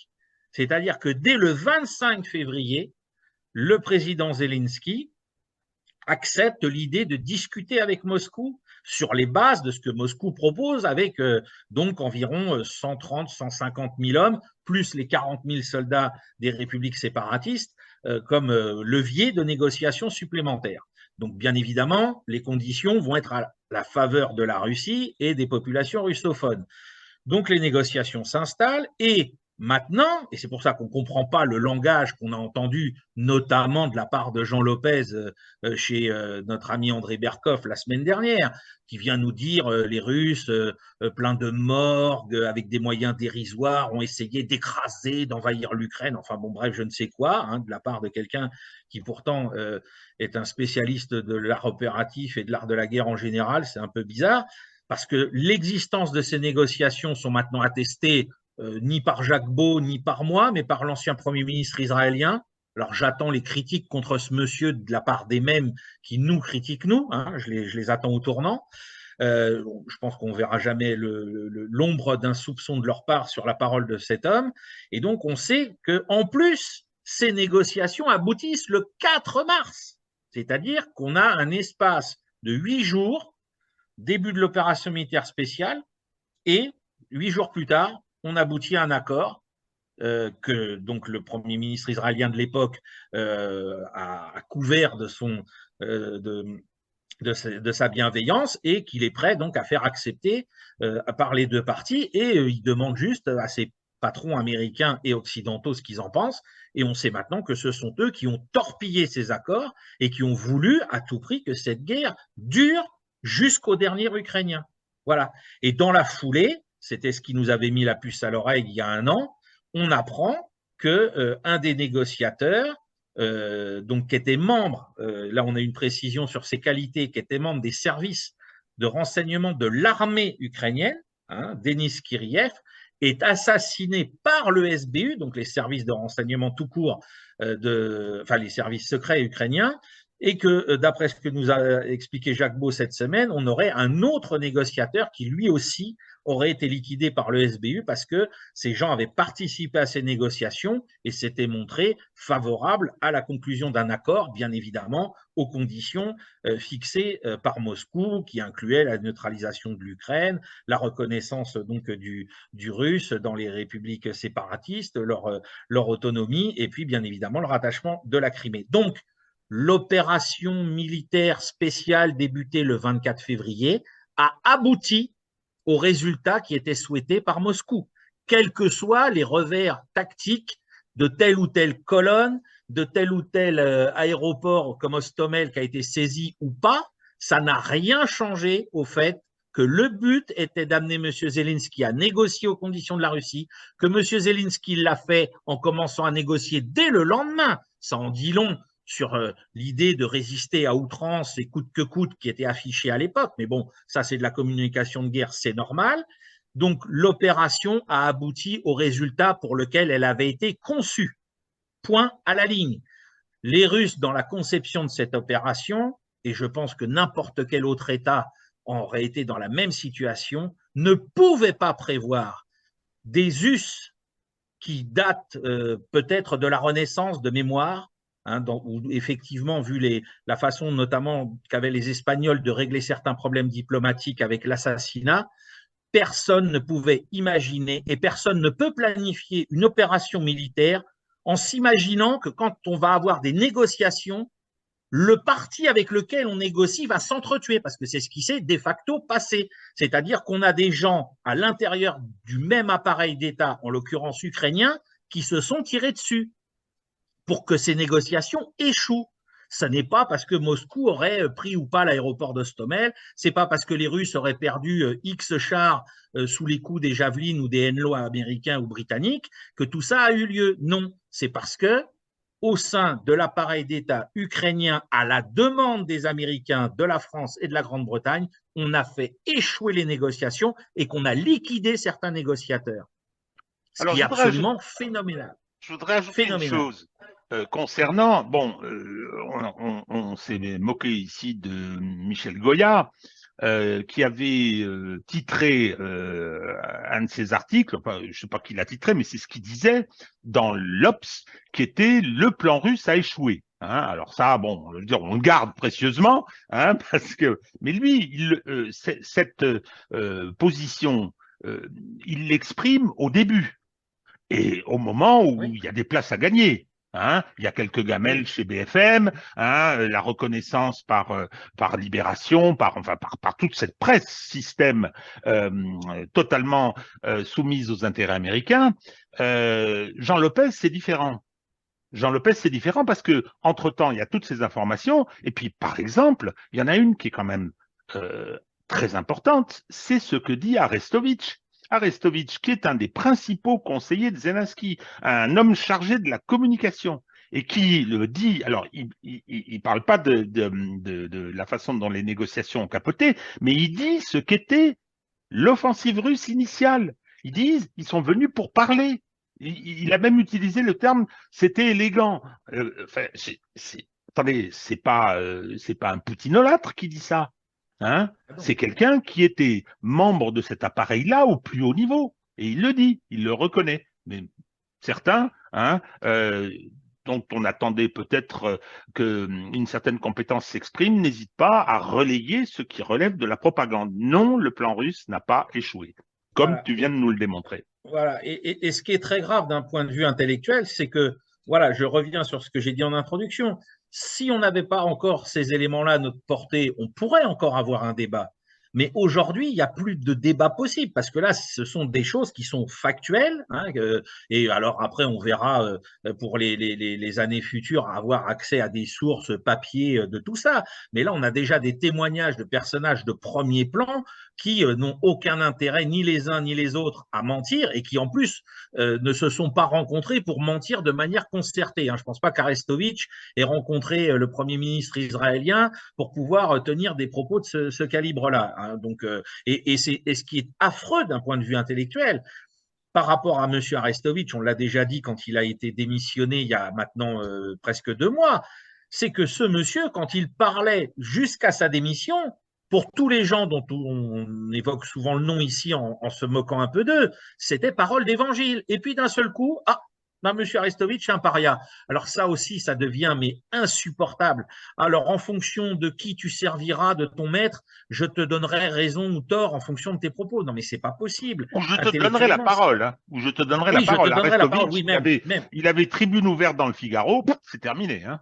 C'est-à-dire que dès le 25 février, le président Zelensky accepte l'idée de discuter avec Moscou sur les bases de ce que Moscou propose, avec donc environ 130, 150 000 hommes, plus les 40 000 soldats des républiques séparatistes, comme levier de négociation supplémentaire. Donc, bien évidemment, les conditions vont être à la faveur de la Russie et des populations russophones. Donc, les négociations s'installent et Maintenant, et c'est pour ça qu'on ne comprend pas le langage qu'on a entendu, notamment de la part de Jean Lopez chez notre ami André Berkoff la semaine dernière, qui vient nous dire les Russes, plein de morgues, avec des moyens dérisoires, ont essayé d'écraser, d'envahir l'Ukraine, enfin bon, bref, je ne sais quoi, hein, de la part de quelqu'un qui pourtant est un spécialiste de l'art opératif et de l'art de la guerre en général. C'est un peu bizarre, parce que l'existence de ces négociations sont maintenant attestées ni par Jacques Beau, ni par moi, mais par l'ancien Premier ministre israélien. Alors j'attends les critiques contre ce monsieur de la part des mêmes qui nous critiquent, nous, hein, je les attends au tournant. Je pense qu'on ne verra jamais l'ombre d'un soupçon de leur part sur la parole de cet homme. Et donc on sait qu'en plus, ces négociations aboutissent le 4 mars. C'est-à-dire qu'on a un espace de 8 jours, début de l'opération militaire spéciale, et 8 jours plus tard, on aboutit à un accord que donc le Premier ministre israélien de l'époque a couvert de sa bienveillance et qu'il est prêt donc à faire accepter par les deux parties. Et il demande juste à ses patrons américains et occidentaux ce qu'ils en pensent. Et on sait maintenant que ce sont eux qui ont torpillé ces accords et qui ont voulu à tout prix que cette guerre dure jusqu'au dernier Ukrainien. Voilà. Et dans la foulée, c'était ce qui nous avait mis la puce à l'oreille il y a un an, on apprend qu'un des négociateurs, donc qui était membre, là on a une précision sur ses qualités, qui était membre des services de renseignement de l'armée ukrainienne, hein, Denis Kiriev, est assassiné par le SBU, donc les services de renseignement tout court, enfin les services secrets ukrainiens, et que d'après ce que nous a expliqué Jacques Beau cette semaine, on aurait un autre négociateur qui lui aussi aurait été liquidé par le SBU parce que ces gens avaient participé à ces négociations et s'étaient montrés favorables à la conclusion d'un accord, bien évidemment, aux conditions fixées par Moscou, qui incluaient la neutralisation de l'Ukraine, la reconnaissance donc du russe dans les républiques séparatistes, leur autonomie, et puis bien évidemment le rattachement de la Crimée. Donc, l'opération militaire spéciale débutée le 24 février a abouti au résultat qui était souhaité par Moscou, quels que soient les revers tactiques de telle ou telle colonne, de tel ou tel aéroport comme Hostomel qui a été saisi ou pas, ça n'a rien changé au fait que le but était d'amener M. Zelensky à négocier aux conditions de la Russie, que M. Zelensky l'a fait en commençant à négocier dès le lendemain. Ça en dit long sur l'idée de résister à outrance et coûte que coûte qui était affichée à l'époque. Mais bon, ça c'est de la communication de guerre, c'est normal. Donc l'opération a abouti au résultat pour lequel elle avait été conçue. Point à la ligne. Les Russes, dans la conception de cette opération, et je pense que n'importe quel autre État aurait été dans la même situation, ne pouvaient pas prévoir des us qui datent peut-être de la Renaissance de mémoire, hein, où effectivement, vu la façon notamment qu'avaient les Espagnols de régler certains problèmes diplomatiques avec l'assassinat, personne ne pouvait imaginer et personne ne peut planifier une opération militaire en s'imaginant que quand on va avoir des négociations, le parti avec lequel on négocie va s'entretuer, parce que c'est ce qui s'est de facto passé. C'est-à-dire qu'on a des gens à l'intérieur du même appareil d'État, en l'occurrence ukrainien, qui se sont tirés dessus pour que ces négociations échouent. Ce n'est pas parce que Moscou aurait pris ou pas l'aéroport d'Hostomel, c'est pas parce que les Russes auraient perdu X chars sous les coups des Javelin ou des Henlo américains ou britanniques que tout ça a eu lieu. Non, c'est parce que au sein de l'appareil d'État ukrainien, à la demande des Américains, de la France et de la Grande-Bretagne, on a fait échouer les négociations et qu'on a liquidé certains négociateurs. Ce Alors, qui est absolument phénoménal. Je voudrais ajouter une chose concernant, bon, on s'est moqué ici de Michel Goya, qui avait titré un de ses articles, enfin, je ne sais pas qui l'a titré, mais c'est ce qu'il disait dans l'Obs, qui était le plan russe a échoué. Hein, alors ça, bon, je veux dire, on le garde précieusement, hein, parce que, mais lui, cette position, il l'exprime au début. Et au moment où il y a des places à gagner, Hein, il y a quelques gamelles chez BFM, hein, la reconnaissance par Libération, par toute cette presse système totalement soumise aux intérêts américains. Jean Lopez, c'est différent. Jean Lopez, c'est différent parce que entre-temps, il y a toutes ces informations. Et puis, par exemple, il y en a une qui est quand même euh, très importante, c'est ce que dit Arestovitch. Arestovitch, qui est un des principaux conseillers de Zelensky, un homme chargé de la communication, et qui le dit, alors il parle pas de la façon dont les négociations ont capoté, mais il dit ce qu'était l'offensive russe initiale. Ils disent, ils sont venus pour parler. Il a même utilisé le terme, c'était élégant. Enfin, attendez, c'est pas un poutinolâtre qui dit ça. Hein, c'est quelqu'un qui était membre de cet appareil-là au plus haut niveau. Et il le dit, il le reconnaît. Mais certains, hein, dont on attendait peut-être qu'une certaine compétence s'exprime, n'hésitent pas à relayer ce qui relève de la propagande. Non, le plan russe n'a pas échoué, comme Voilà. tu viens de nous le démontrer. Voilà. Et ce qui est très grave d'un point de vue intellectuel, c'est que, voilà, je reviens sur ce que j'ai dit en introduction. Si on n'avait pas encore ces éléments-là à notre portée, on pourrait encore avoir un débat. Mais aujourd'hui, il n'y a plus de débat possible parce que là, ce sont des choses qui sont factuelles. Hein, et alors après, on verra pour les années futures avoir accès à des sources papier de tout ça. Mais là, on a déjà des témoignages de personnages de premier plan qui n'ont aucun intérêt, ni les uns ni les autres, à mentir et qui, en plus, ne se sont pas rencontrés pour mentir de manière concertée. Hein. Je ne pense pas qu'Arestovitch ait rencontré le Premier ministre israélien pour pouvoir tenir des propos de ce calibre-là. Hein. Donc, et ce qui est affreux d'un point de vue intellectuel, par rapport à M. Arestovitch, on l'a déjà dit quand il a été démissionné il y a maintenant presque 2 mois, c'est que ce monsieur, quand il parlait jusqu'à sa démission, pour tous les gens dont on évoque souvent le nom ici en se moquant un peu d'eux, c'était parole d'évangile. Et puis d'un seul coup, ah, ben, M. Arestovitch est un paria. Alors ça aussi, ça devient mais insupportable. Alors en fonction de qui tu serviras, de ton maître, je te donnerai raison ou tort en fonction de tes propos. Non mais c'est pas possible. Ou je te donnerai la Intellectuellement, parole, hein, ou je te donnerai la oui, je te parole. donnerai la parole, Arestovitch, oui, même. il avait tribune ouverte dans le Figaro, c'est terminé. Hein.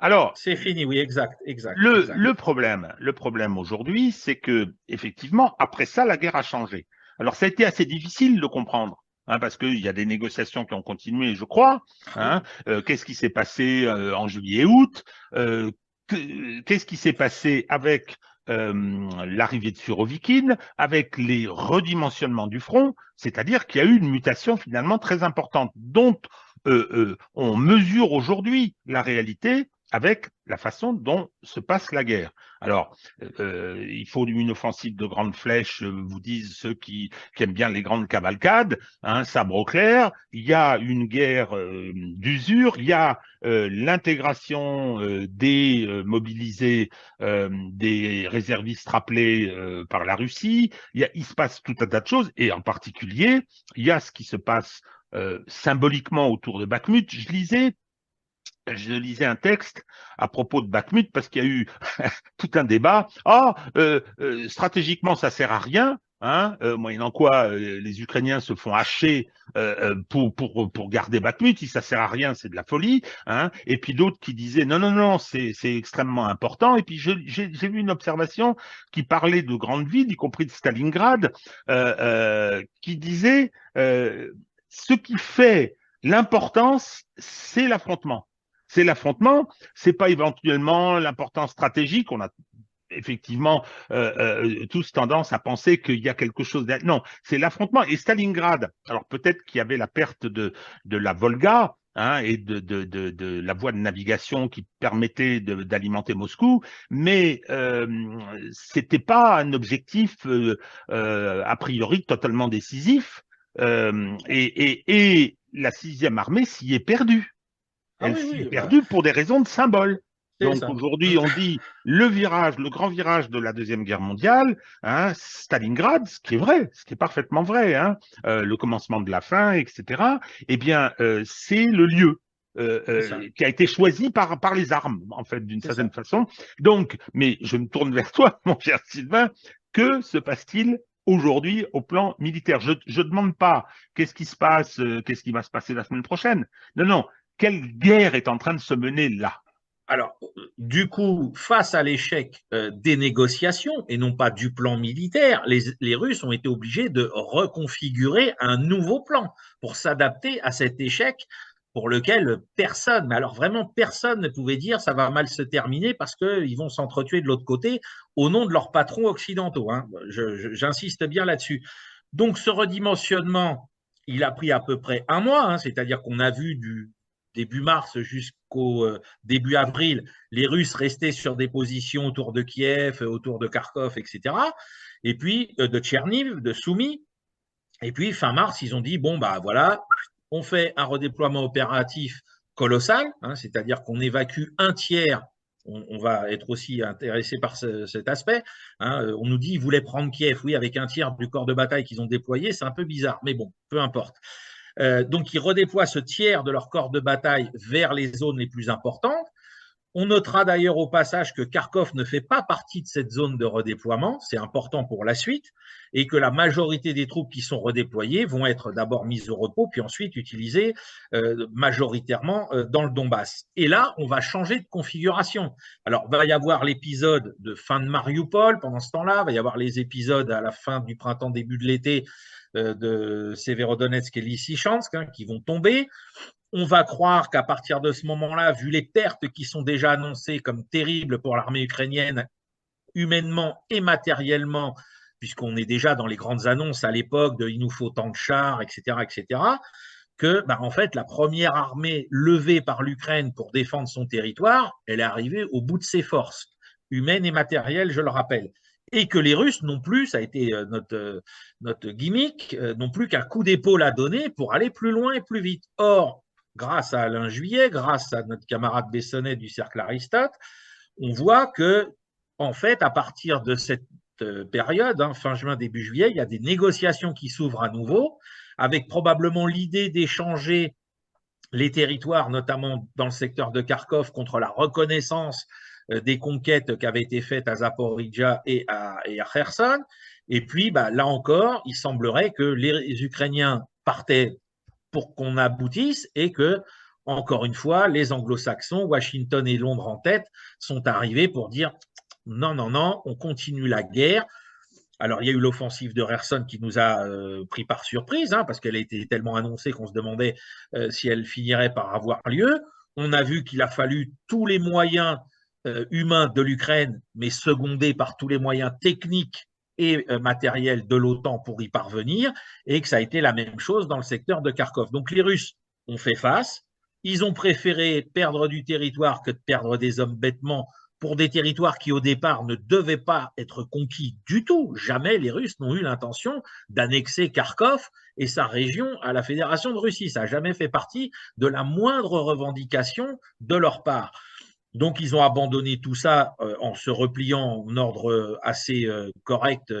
Alors, C'est fini, oui, exact, exact, Le, exact. le problème, le problème aujourd'hui, c'est que effectivement, après ça, la guerre a changé. Alors, ça a été assez difficile de comprendre, hein, parce qu'il y a des négociations qui ont continué, je crois. Ah Hein. oui. Qu'est-ce qui s'est passé en juillet-août Qu'est-ce qui s'est passé avec l'arrivée de Surovikin, avec les redimensionnements du front, c'est-à-dire qu'il y a eu une mutation finalement très importante, dont on mesure aujourd'hui la réalité avec la façon dont se passe la guerre. Alors, il faut une offensive de grandes flèches, vous disent ceux qui aiment bien les grandes cavalcades, hein, sabre au clair. Il y a une guerre d'usure, il y a l'intégration des mobilisés, des réservistes rappelés par la Russie. Il se passe tout un tas de choses, et en particulier, il y a ce qui se passe symboliquement autour de Bakhmut. Je lisais un texte à propos de Bakhmut parce qu'il y a eu tout un débat. Stratégiquement, ça sert à rien. Hein, moyennant quoi, les Ukrainiens se font hacher pour garder Bakhmut. Si ça sert à rien, c'est de la folie. Hein. Et puis d'autres qui disaient non, non, non, c'est extrêmement important. Et puis j'ai vu une observation qui parlait de grandes villes, y compris de Stalingrad, qui disait ce qui fait l'importance, c'est l'affrontement. C'est l'affrontement, c'est pas éventuellement l'importance stratégique. On a effectivement tous tendance à penser qu'il y a quelque chose derrière. Non, c'est l'affrontement. Et Stalingrad, alors peut-être qu'il y avait la perte de la Volga, hein, et de la voie de navigation qui permettait d'alimenter Moscou, mais c'était pas un objectif a priori totalement décisif. Et la sixième armée s'y est perdue. Ah Elle oui, s'y est oui, bah, perdue pour des raisons de symbole. c'est Donc ça. aujourd'hui, on dit le virage, le grand virage de la Deuxième Guerre mondiale, hein, Stalingrad, ce qui est vrai, ce qui est parfaitement vrai, hein, le commencement de la fin, etc. Eh bien, c'est le lieu C'est ça. qui a été choisi par les armes, en fait, d'une C'est certaine ça. façon. Donc, mais je me tourne vers toi, mon cher Sylvain, que se passe-t-il aujourd'hui au plan militaire. Je ne demande pas qu'est-ce qui se passe, qu'est-ce qui va se passer la semaine prochaine. Non, non, quelle guerre est en train de se mener là? Alors, du coup, face à l'échec des négociations et non pas du plan militaire, les Russes ont été obligés de reconfigurer un nouveau plan pour s'adapter à cet échec pour lequel personne, mais alors vraiment personne ne pouvait dire ça va mal se terminer parce qu'ils vont s'entretuer de l'autre côté au nom de leurs patrons occidentaux. Hein. J'insiste bien là-dessus. Donc, ce redimensionnement, il a pris à peu près un mois, hein, c'est-à-dire qu'on a vu du début mars jusqu'au début avril, les Russes restaient sur des positions autour de Kiev, autour de Kharkov, etc. Et puis de Tcherniv, de Soumy. Et puis fin mars, ils ont dit bon bah voilà, on fait un redéploiement opératif colossal, hein, c'est-à-dire qu'on évacue un tiers. On va être aussi intéressé par cet aspect. Hein. On nous dit ils voulaient prendre Kiev, oui, avec un tiers du corps de bataille qu'ils ont déployé, c'est un peu bizarre, mais bon, peu importe. Donc, ils redéploient ce tiers de leur corps de bataille vers les zones les plus importantes. On notera d'ailleurs au passage que Kharkov ne fait pas partie de cette zone de redéploiement, c'est important pour la suite, et que la majorité des troupes qui sont redéployées vont être d'abord mises au repos, puis ensuite utilisées majoritairement dans le Donbass. Et là, on va changer de configuration. Alors, il va y avoir l'épisode de fin de Mariupol pendant ce temps-là, il va y avoir les épisodes à la fin du printemps, début de l'été de Severodonetsk et Lysychansk hein, qui vont tomber. On va croire qu'à partir de ce moment-là, vu les pertes qui sont déjà annoncées comme terribles pour l'armée ukrainienne, humainement et matériellement, puisqu'on est déjà dans les grandes annonces à l'époque de il nous faut tant de chars, etc., que en fait, la première armée levée par l'Ukraine pour défendre son territoire, elle est arrivée au bout de ses forces, humaines et matérielles, je le rappelle. Et que les Russes non plus, ça a été notre gimmick, non plus qu'un coup d'épaule à donner pour aller plus loin et plus vite. Or, grâce à Alain Juillet, grâce à notre camarade Bessonnet du Cercle Aristote, on voit que, en fait, à partir de cette période, hein, fin juin, début juillet, il y a des négociations qui s'ouvrent à nouveau, avec probablement l'idée d'échanger les territoires, notamment dans le secteur de Kharkov, contre la reconnaissance des conquêtes qui avaient été faites à Zaporizhzhia et à Kherson. Et puis, là encore, il semblerait que les Ukrainiens partaient pour qu'on aboutisse et que, encore une fois, les anglo-saxons, Washington et Londres en tête, sont arrivés pour dire non, non, non, on continue la guerre. Alors, il y a eu l'offensive de Kherson qui nous a pris par surprise, hein, parce qu'elle a été tellement annoncée qu'on se demandait si elle finirait par avoir lieu. On a vu qu'il a fallu tous les moyens humains de l'Ukraine, mais secondés par tous les moyens techniques et matériels de l'OTAN pour y parvenir, et que ça a été la même chose dans le secteur de Kharkov. Donc les Russes ont fait face, ils ont préféré perdre du territoire que de perdre des hommes bêtement pour des territoires qui au départ ne devaient pas être conquis du tout. Jamais les Russes n'ont eu l'intention d'annexer Kharkov et sa région à la Fédération de Russie. Ça n'a jamais fait partie de la moindre revendication de leur part. Donc, ils ont abandonné tout ça en se repliant en ordre assez correct,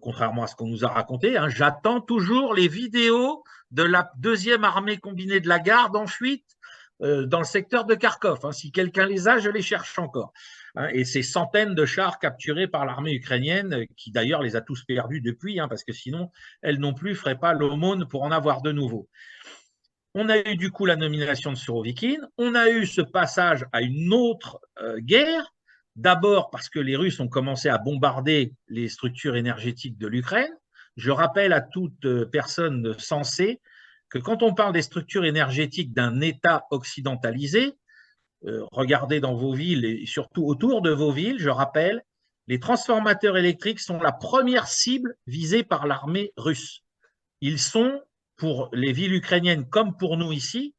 contrairement à ce qu'on nous a raconté. Hein. J'attends toujours les vidéos de la deuxième armée combinée de la garde en fuite dans le secteur de Kharkov. Hein. Si quelqu'un les a, je les cherche encore. Hein. Et ces centaines de chars capturés par l'armée ukrainienne, qui d'ailleurs les a tous perdus depuis, hein, parce que sinon, elle non plus ne ferait pas l'aumône pour en avoir de nouveau. On a eu du coup la nomination de Surovikin, on a eu ce passage à une autre guerre, d'abord parce que les Russes ont commencé à bombarder les structures énergétiques de l'Ukraine. Je rappelle à toute personne sensée que quand on parle des structures énergétiques d'un État occidentalisé, regardez dans vos villes et surtout autour de vos villes, je rappelle, les transformateurs électriques sont la première cible visée par l'armée russe. Ils sont pour les villes ukrainiennes comme pour nous ici,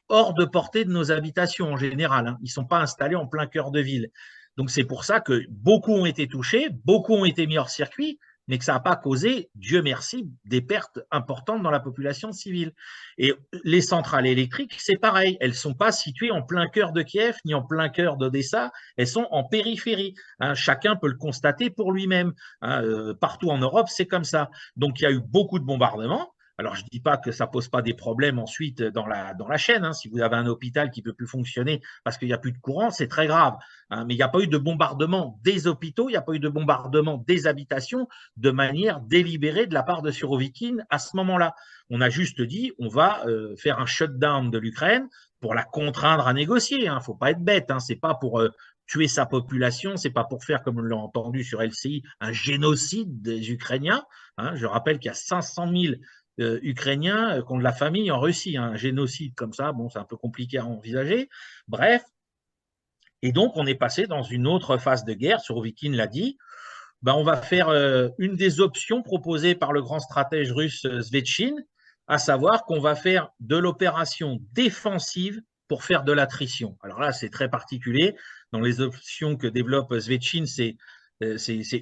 hors de portée de nos habitations en général. Hein. Ils ne sont pas installés en plein cœur de ville. Donc c'est pour ça que beaucoup ont été touchés, beaucoup ont été mis hors circuit, mais que ça n'a pas causé, Dieu merci, des pertes importantes dans la population civile. Et les centrales électriques, c'est pareil, elles ne sont pas situées en plein cœur de Kiev, ni en plein cœur d'Odessa, elles sont en périphérie. Hein. Chacun peut le constater pour lui-même. Hein. Partout en Europe, c'est comme ça. Donc il y a eu beaucoup de bombardements. Alors, je ne dis pas que ça ne pose pas des problèmes ensuite dans la chaîne. Hein. Si vous avez un hôpital qui ne peut plus fonctionner parce qu'il n'y a plus de courant, c'est très grave. Hein. Mais il n'y a pas eu de bombardement des hôpitaux, il n'y a pas eu de bombardement des habitations de manière délibérée de la part de Surovikin à ce moment-là. On a juste dit, on va faire un shutdown de l'Ukraine pour la contraindre à négocier. Il ne faut pas être bête. Ce n'est pas pour tuer sa population, c'est pas pour faire, comme on l'a entendu sur LCI, un génocide des Ukrainiens. Je rappelle qu'il y a 500 000 Ukrainiens qui ont de la famille en Russie. Un génocide comme ça, bon, c'est un peu compliqué à envisager. Bref. Et donc, on est passé dans une autre phase de guerre. Surovikin l'a dit. On va faire une des options proposées par le grand stratège russe Svechine, à savoir qu'on va faire de l'opération défensive pour faire de l'attrition. Alors là, c'est très particulier. Dans les options que développe Svechine, c'est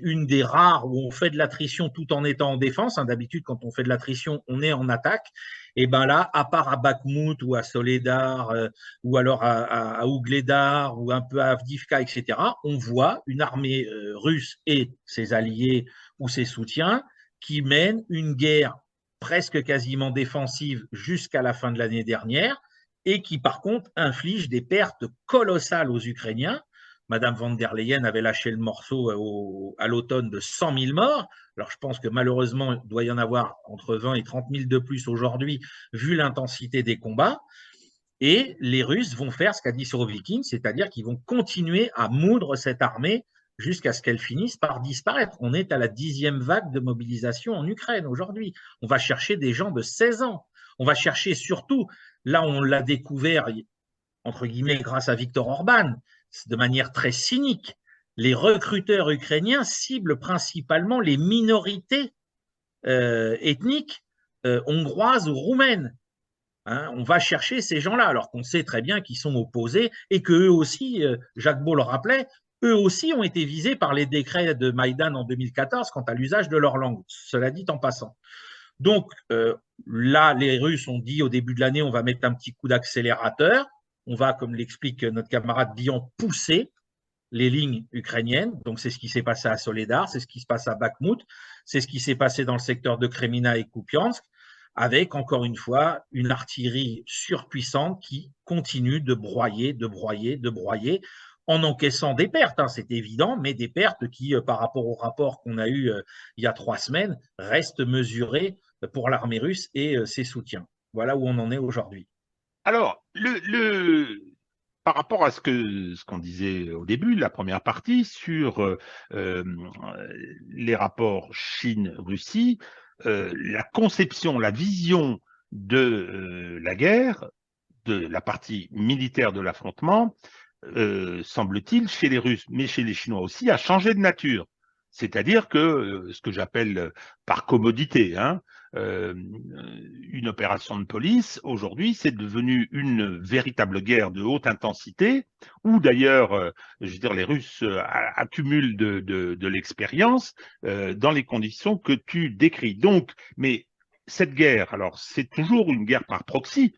une des rares où on fait de l'attrition tout en étant en défense. D'habitude, quand on fait de l'attrition, on est en attaque. Et bien là, à part à Bakhmout ou à Soledar, ou alors à Ougledar, ou un peu à Avdivka, etc., on voit une armée russe et ses alliés ou ses soutiens qui mènent une guerre presque quasiment défensive jusqu'à la fin de l'année dernière et qui, par contre, inflige des pertes colossales aux Ukrainiens. Madame von der Leyen avait lâché le morceau à l'automne de 100 000 morts. Alors, je pense que malheureusement, il doit y en avoir entre 20 et 30 000 de plus aujourd'hui, vu l'intensité des combats. Et les Russes vont faire ce qu'a dit Surovikin, c'est-à-dire qu'ils vont continuer à moudre cette armée jusqu'à ce qu'elle finisse par disparaître. On est à la 10e vague de mobilisation en Ukraine aujourd'hui. On va chercher des gens de 16 ans. On va chercher surtout, là on l'a découvert, entre guillemets, grâce à Viktor Orban, de manière très cynique, les recruteurs ukrainiens ciblent principalement les minorités ethniques hongroises ou roumaines. On va chercher ces gens-là, alors qu'on sait très bien qu'ils sont opposés et qu'eux aussi, Jacques Beau le rappelait, eux aussi ont été visés par les décrets de Maïdan en 2014 quant à l'usage de leur langue, cela dit en passant. Donc là, les Russes ont dit au début de l'année, on va mettre un petit coup d'accélérateur, on va, comme l'explique notre camarade Dion, pousser les lignes ukrainiennes. Donc, c'est ce qui s'est passé à Soledar, c'est ce qui se passe à Bakhmout, c'est ce qui s'est passé dans le secteur de Kremina et Kupiansk, avec, encore une fois, une artillerie surpuissante qui continue de broyer, en encaissant des pertes, c'est évident, mais des pertes qui, par rapport au rapport qu'on a eu il y a 3 semaines, restent mesurées pour l'armée russe et ses soutiens. Voilà où on en est aujourd'hui. Alors, par rapport à ce qu'on disait au début, la première partie, sur les rapports Chine-Russie, la conception, la vision de la guerre, de la partie militaire de l'affrontement, semble-t-il, chez les Russes, mais chez les Chinois aussi, a changé de nature. C'est-à-dire que ce que j'appelle par commodité, une opération de police, aujourd'hui, c'est devenu une véritable guerre de haute intensité, où d'ailleurs, je veux dire, les Russes accumulent de l'expérience dans les conditions que tu décris. Donc, mais cette guerre, alors c'est toujours une guerre par proxy,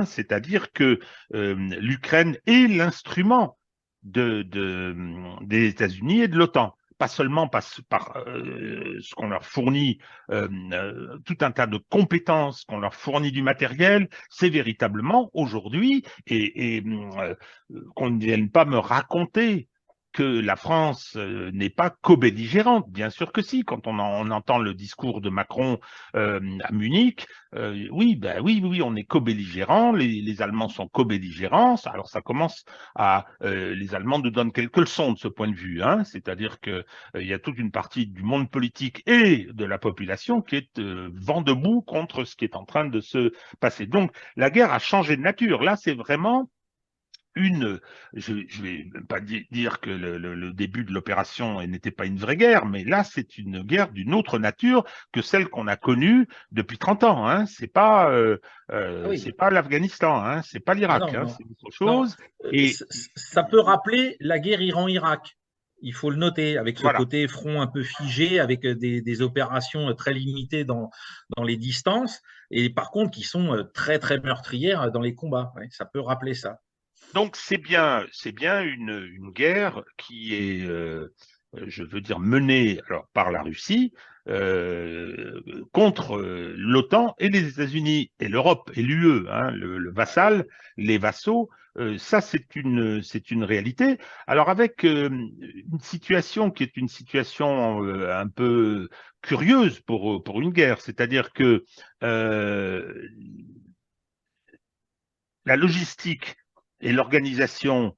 c'est-à-dire que l'Ukraine est l'instrument des États-Unis et de l'OTAN. Pas seulement par ce qu'on leur fournit, tout un tas de compétences, qu'on leur fournit du matériel, c'est véritablement aujourd'hui, et qu'on ne vienne pas me raconter que la France n'est pas co-belligérante. Bien sûr que si, quand on entend le discours de Macron à Munich, oui, on est co-belligérants, les Allemands sont co-belligérants, alors ça commence à... les Allemands nous donnent quelques leçons de ce point de vue, c'est-à-dire qu'il y a toute une partie du monde politique et de la population qui est vent debout contre ce qui est en train de se passer. Donc, la guerre a changé de nature. Là, c'est vraiment... je ne vais pas dire que le début de l'opération n'était pas une vraie guerre, mais là, c'est une guerre d'une autre nature que celle qu'on a connue depuis 30 ans. C'est pas, c'est pas l'Afghanistan, c'est pas l'Irak, c'est autre chose. Et ça peut rappeler la guerre Iran-Irak. Il faut le noter, avec ce côté front un peu figé, avec des opérations très limitées dans les distances, et par contre qui sont très, très meurtrières dans les combats. Ouais, ça peut rappeler ça. Donc, c'est bien une guerre qui est je veux dire menée alors, par la Russie contre l'OTAN et les États-Unis et l'Europe et l'UE, hein, le vassal, les vassaux. Ça, c'est une réalité. Alors, avec une situation qui est une situation un peu curieuse pour une guerre, c'est-à-dire que la logistique et l'organisation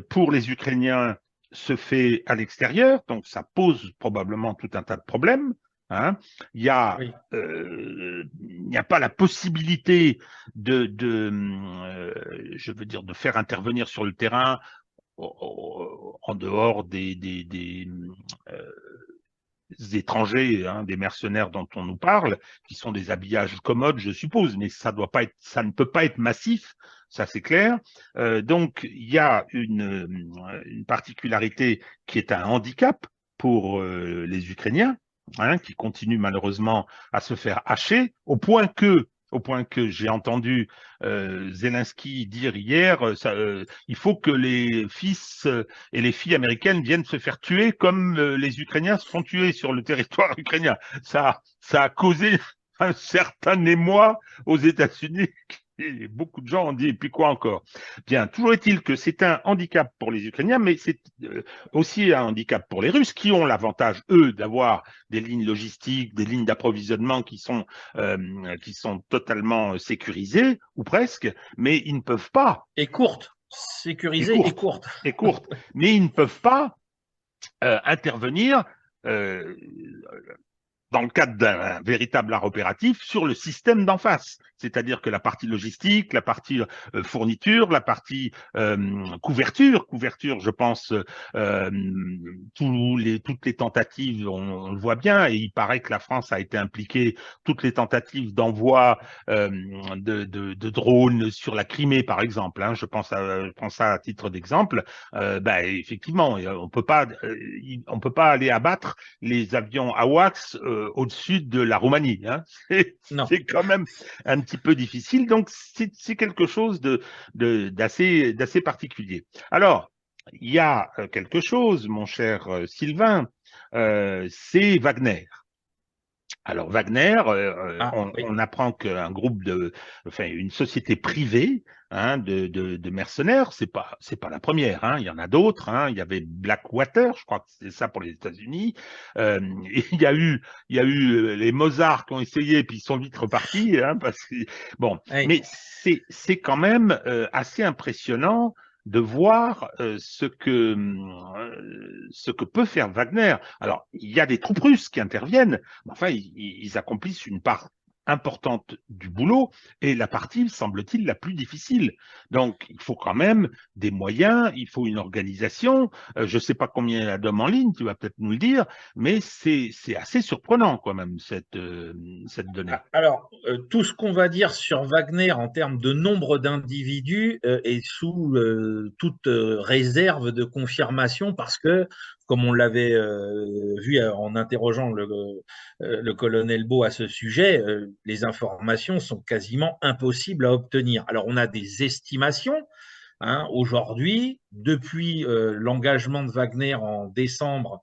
pour les Ukrainiens se fait à l'extérieur, donc ça pose probablement tout un tas de problèmes. Hein. Il y a, Oui. il n'y a pas la possibilité je veux dire, de faire intervenir sur le terrain en dehors euh, des étrangers, hein, des mercenaires dont on nous parle, qui sont des habillages commodes, je suppose, mais ça doit pas être, ça ne peut pas être massif, ça c'est clair. Donc il y a une particularité qui est un handicap pour les Ukrainiens, hein, qui continuent malheureusement à se faire hacher, au point que j'ai entendu Zelensky dire hier, il faut que les fils et les filles américaines viennent se faire tuer comme les Ukrainiens se font tuer sur le territoire ukrainien. Ça a causé un certain émoi aux États-Unis. Et beaucoup de gens ont dit, et puis quoi encore? Bien, toujours est-il que c'est un handicap pour les Ukrainiens, mais c'est aussi un handicap pour les Russes qui ont l'avantage, eux, d'avoir des lignes logistiques, des lignes d'approvisionnement qui sont totalement sécurisées, ou presque, mais ils ne peuvent pas, Et courte, et sécurisée et courtes, courte. et courtes, mais ils ne peuvent pas intervenir euh, dans le cadre d'un véritable art opératif sur le système d'en face. C'est-à-dire que la partie logistique, la partie fourniture, la partie couverture, je pense, toutes les tentatives, on le voit bien, et il paraît que la France a été impliquée, toutes les tentatives d'envoi de drones sur la Crimée, par exemple, hein, je prends ça à titre d'exemple, effectivement, on peut pas aller abattre les avions AWACS au-dessus de la Roumanie. Hein. Non. C'est quand même un petit peu difficile. Donc, c'est quelque chose d'assez particulier. Alors, il y a quelque chose, mon cher Sylvain, c'est Wagner. Alors Wagner, Ah, oui. on apprend qu'un enfin une société privée, hein, de mercenaires, c'est pas la première. Hein, il y en a d'autres. Hein, il y avait Blackwater, je crois que c'est ça pour les États-Unis. Il y a eu les Mozart qui ont essayé, puis ils sont vite repartis. Hein, parce que bon, Oui. mais c'est quand même assez impressionnant de voir ce que peut faire Wagner. Alors, il y a des troupes russes qui interviennent, mais enfin, ils accomplissent une part importante du boulot et la partie, semble-t-il, la plus difficile. Donc, il faut quand même des moyens, il faut une organisation. Je ne sais pas combien il y a d'hommes en ligne, tu vas peut-être nous le dire, mais c'est assez surprenant quand même, cette donnée. Alors, tout ce qu'on va dire sur Wagner en termes de nombre d'individus est sous toute réserve de confirmation parce que, comme on l'avait vu en interrogeant le colonel Beau à ce sujet, les informations sont quasiment impossibles à obtenir. Alors, on a des estimations. Hein, aujourd'hui, depuis l'engagement de Wagner en décembre,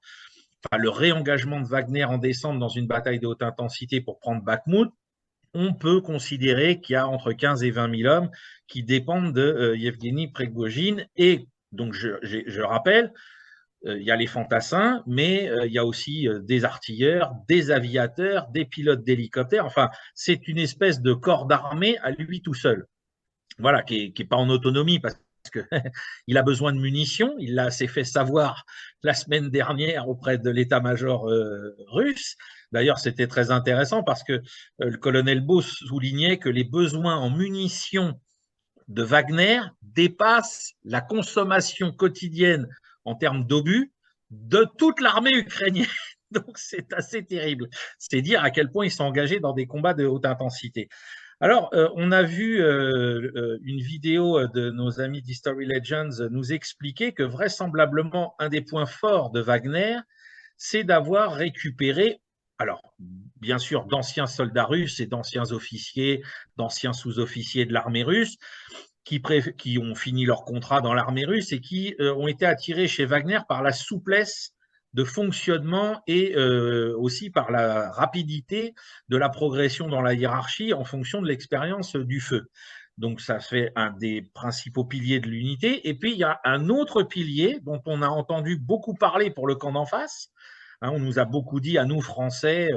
enfin, le réengagement de Wagner en décembre dans une bataille de haute intensité pour prendre Bakhmout, on peut considérer qu'il y a entre 15 et 20 000 hommes qui dépendent de Yevgeny Prigojine. Et donc, je rappelle, il y a les fantassins, mais il y a aussi des artilleurs, des aviateurs, des pilotes d'hélicoptères. Enfin, c'est une espèce de corps d'armée à lui tout seul. Voilà, qui est pas en autonomie parce que il a besoin de munitions. Il s'est fait savoir la semaine dernière auprès de l'état-major russe. D'ailleurs, c'était très intéressant parce que le colonel Beau soulignait que les besoins en munitions de Wagner dépassent la consommation quotidienne en termes d'obus de toute l'armée ukrainienne. Donc, c'est assez terrible. C'est dire à quel point ils sont engagés dans des combats de haute intensité. Alors, on a vu une vidéo de nos amis d'History Legends nous expliquer que vraisemblablement, un des points forts de Wagner, c'est d'avoir récupéré, alors, bien sûr, d'anciens soldats russes et d'anciens officiers, d'anciens sous-officiers de l'armée russe, qui ont fini leur contrat dans l'armée russe et qui ont été attirés chez Wagner par la souplesse de fonctionnement et aussi par la rapidité de la progression dans la hiérarchie en fonction de l'expérience du feu. Donc, ça fait un des principaux piliers de l'unité. Et puis, il y a un autre pilier dont on a entendu beaucoup parler pour le camp d'en face. Hein, on nous a beaucoup dit, à nous, Français,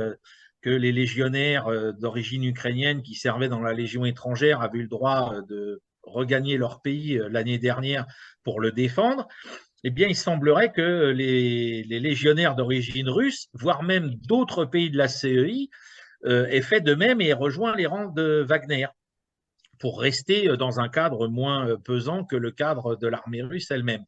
que les légionnaires d'origine ukrainienne qui servaient dans la Légion étrangère avaient eu le droit de regagner leur pays l'année dernière pour le défendre. Eh bien, il semblerait que les légionnaires d'origine russe, voire même d'autres pays de la CEI, aient fait de même et aient rejoint les rangs de Wagner pour rester dans un cadre moins pesant que le cadre de l'armée russe elle-même.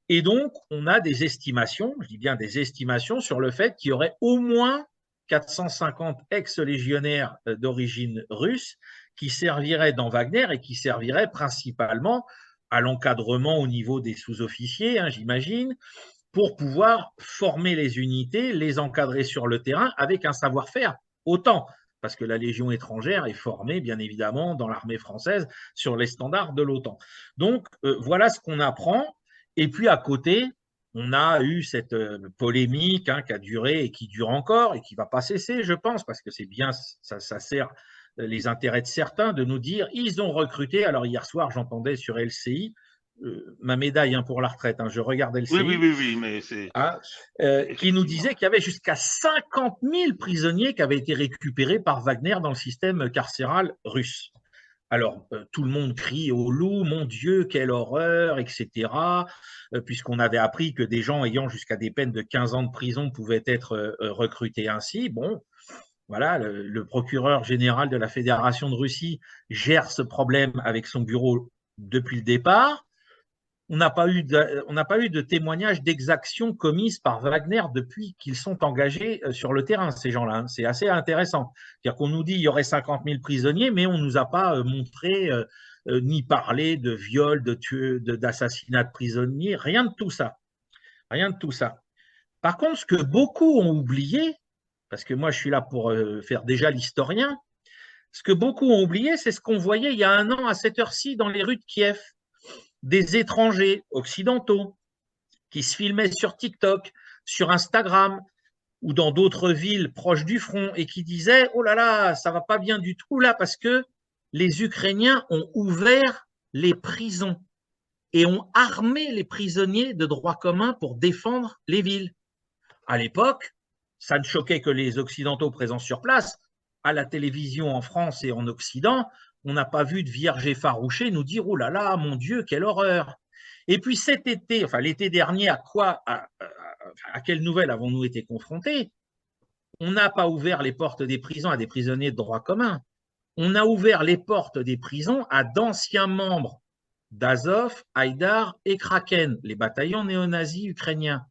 Et donc, on a des estimations, je dis bien des estimations, sur le fait qu'il y aurait au moins 450 ex-légionnaires d'origine russe qui serviraient dans Wagner et qui serviraient principalement à l'encadrement au niveau des sous-officiers, hein, j'imagine, pour pouvoir former les unités, les encadrer sur le terrain avec un savoir-faire autant, parce que la Légion étrangère est formée, bien évidemment, dans l'armée française sur les standards de l'OTAN. Donc, voilà ce qu'on apprend. Et puis, à côté, on a eu cette polémique hein, qui a duré et qui dure encore et qui ne va pas cesser, je pense, parce que c'est bien, ça sert les intérêts de certains de nous dire ils ont recruté. Alors, hier soir, j'entendais sur LCI, ma médaille hein, pour la retraite, hein, je regardais LCI. Oui, mais c'est. Hein, qui nous disait qu'il y avait jusqu'à 50 000 prisonniers qui avaient été récupérés par Wagner dans le système carcéral russe. Alors, tout le monde crie au loup, mon Dieu, quelle horreur, etc., puisqu'on avait appris que des gens ayant jusqu'à des peines de 15 ans de prison pouvaient être recrutés ainsi. Bon, voilà, le procureur général de la Fédération de Russie gère ce problème avec son bureau depuis le départ. On n'a pas eu de témoignage d'exactions commises par Wagner depuis qu'ils sont engagés sur le terrain, ces gens-là. Hein. C'est assez intéressant. C'est-à-dire qu'on nous dit qu'il y aurait 50 000 prisonniers, mais on ne nous a pas montré ni parlé de viol, d'assassinat de prisonniers, rien de tout ça. Rien de tout ça. Par contre, ce que beaucoup ont oublié, parce que moi je suis là pour faire déjà l'historien, ce que beaucoup ont oublié, c'est ce qu'on voyait il y a un an à cette heure-ci dans les rues de Kiev. Des étrangers occidentaux qui se filmaient sur TikTok, sur Instagram ou dans d'autres villes proches du front et qui disaient « Oh là là, ça va pas bien du tout là parce que les Ukrainiens ont ouvert les prisons et ont armé les prisonniers de droit commun pour défendre les villes. » À l'époque, ça ne choquait que les Occidentaux présents sur place. À la télévision en France et en Occident, on n'a pas vu de vierge effarouchée nous dire « Oh là là, mon Dieu, quelle horreur !» Et puis cet été, enfin l'été dernier, à quelle nouvelle avons-nous été confrontés? On n'a pas ouvert les portes des prisons à des prisonniers de droit commun. On a ouvert les portes des prisons à d'anciens membres d'Azov, Haïdar et Kraken, les bataillons néo-nazis ukrainiens.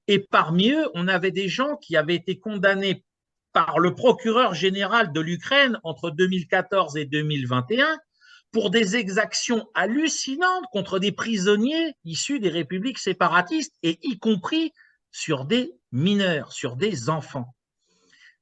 Et parmi eux, on avait des gens qui avaient été condamnés par le procureur général de l'Ukraine entre 2014 et 2021 pour des exactions hallucinantes contre des prisonniers issus des républiques séparatistes et y compris sur des mineurs, sur des enfants.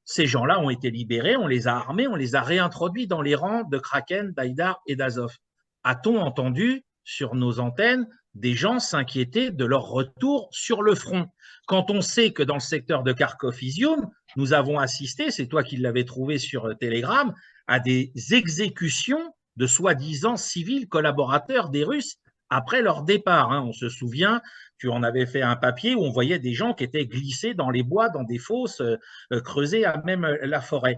Ces gens-là ont été libérés, on les a armés, on les a réintroduits dans les rangs de Kraken, d'Haïdar et d'Azov. A-t-on entendu sur nos antennes des gens s'inquiéter de leur retour sur le front? Quand on sait que dans le secteur de Kharkov-Izium, nous avons assisté, c'est toi qui l'avais trouvé sur Telegram, à des exécutions de soi-disant civils collaborateurs des Russes après leur départ. Hein. On se souvient, tu en avais fait un papier où on voyait des gens qui étaient glissés dans les bois, dans des fosses creusées à même la forêt.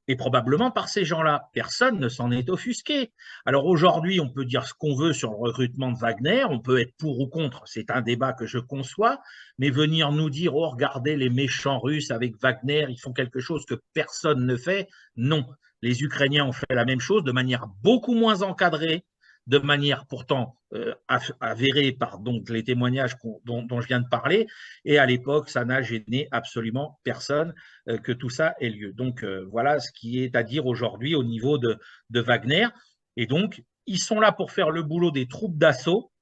Et probablement par ces gens-là. Personne ne s'en est offusqué. Alors aujourd'hui, on peut dire ce qu'on veut sur le recrutement de Wagner, on peut être pour ou contre, c'est un débat que je conçois, mais venir nous dire, oh, regardez les méchants Russes avec Wagner, ils font quelque chose que personne ne fait, non. Les Ukrainiens ont fait la même chose de manière beaucoup moins encadrée, de manière pourtant avérée par donc, les témoignages dont je viens de parler, et à l'époque, ça n'a gêné absolument personne que tout ça ait lieu. Donc voilà ce qui est à dire aujourd'hui au niveau de Wagner. Et donc, ils sont là pour faire le boulot des troupes d'assaut,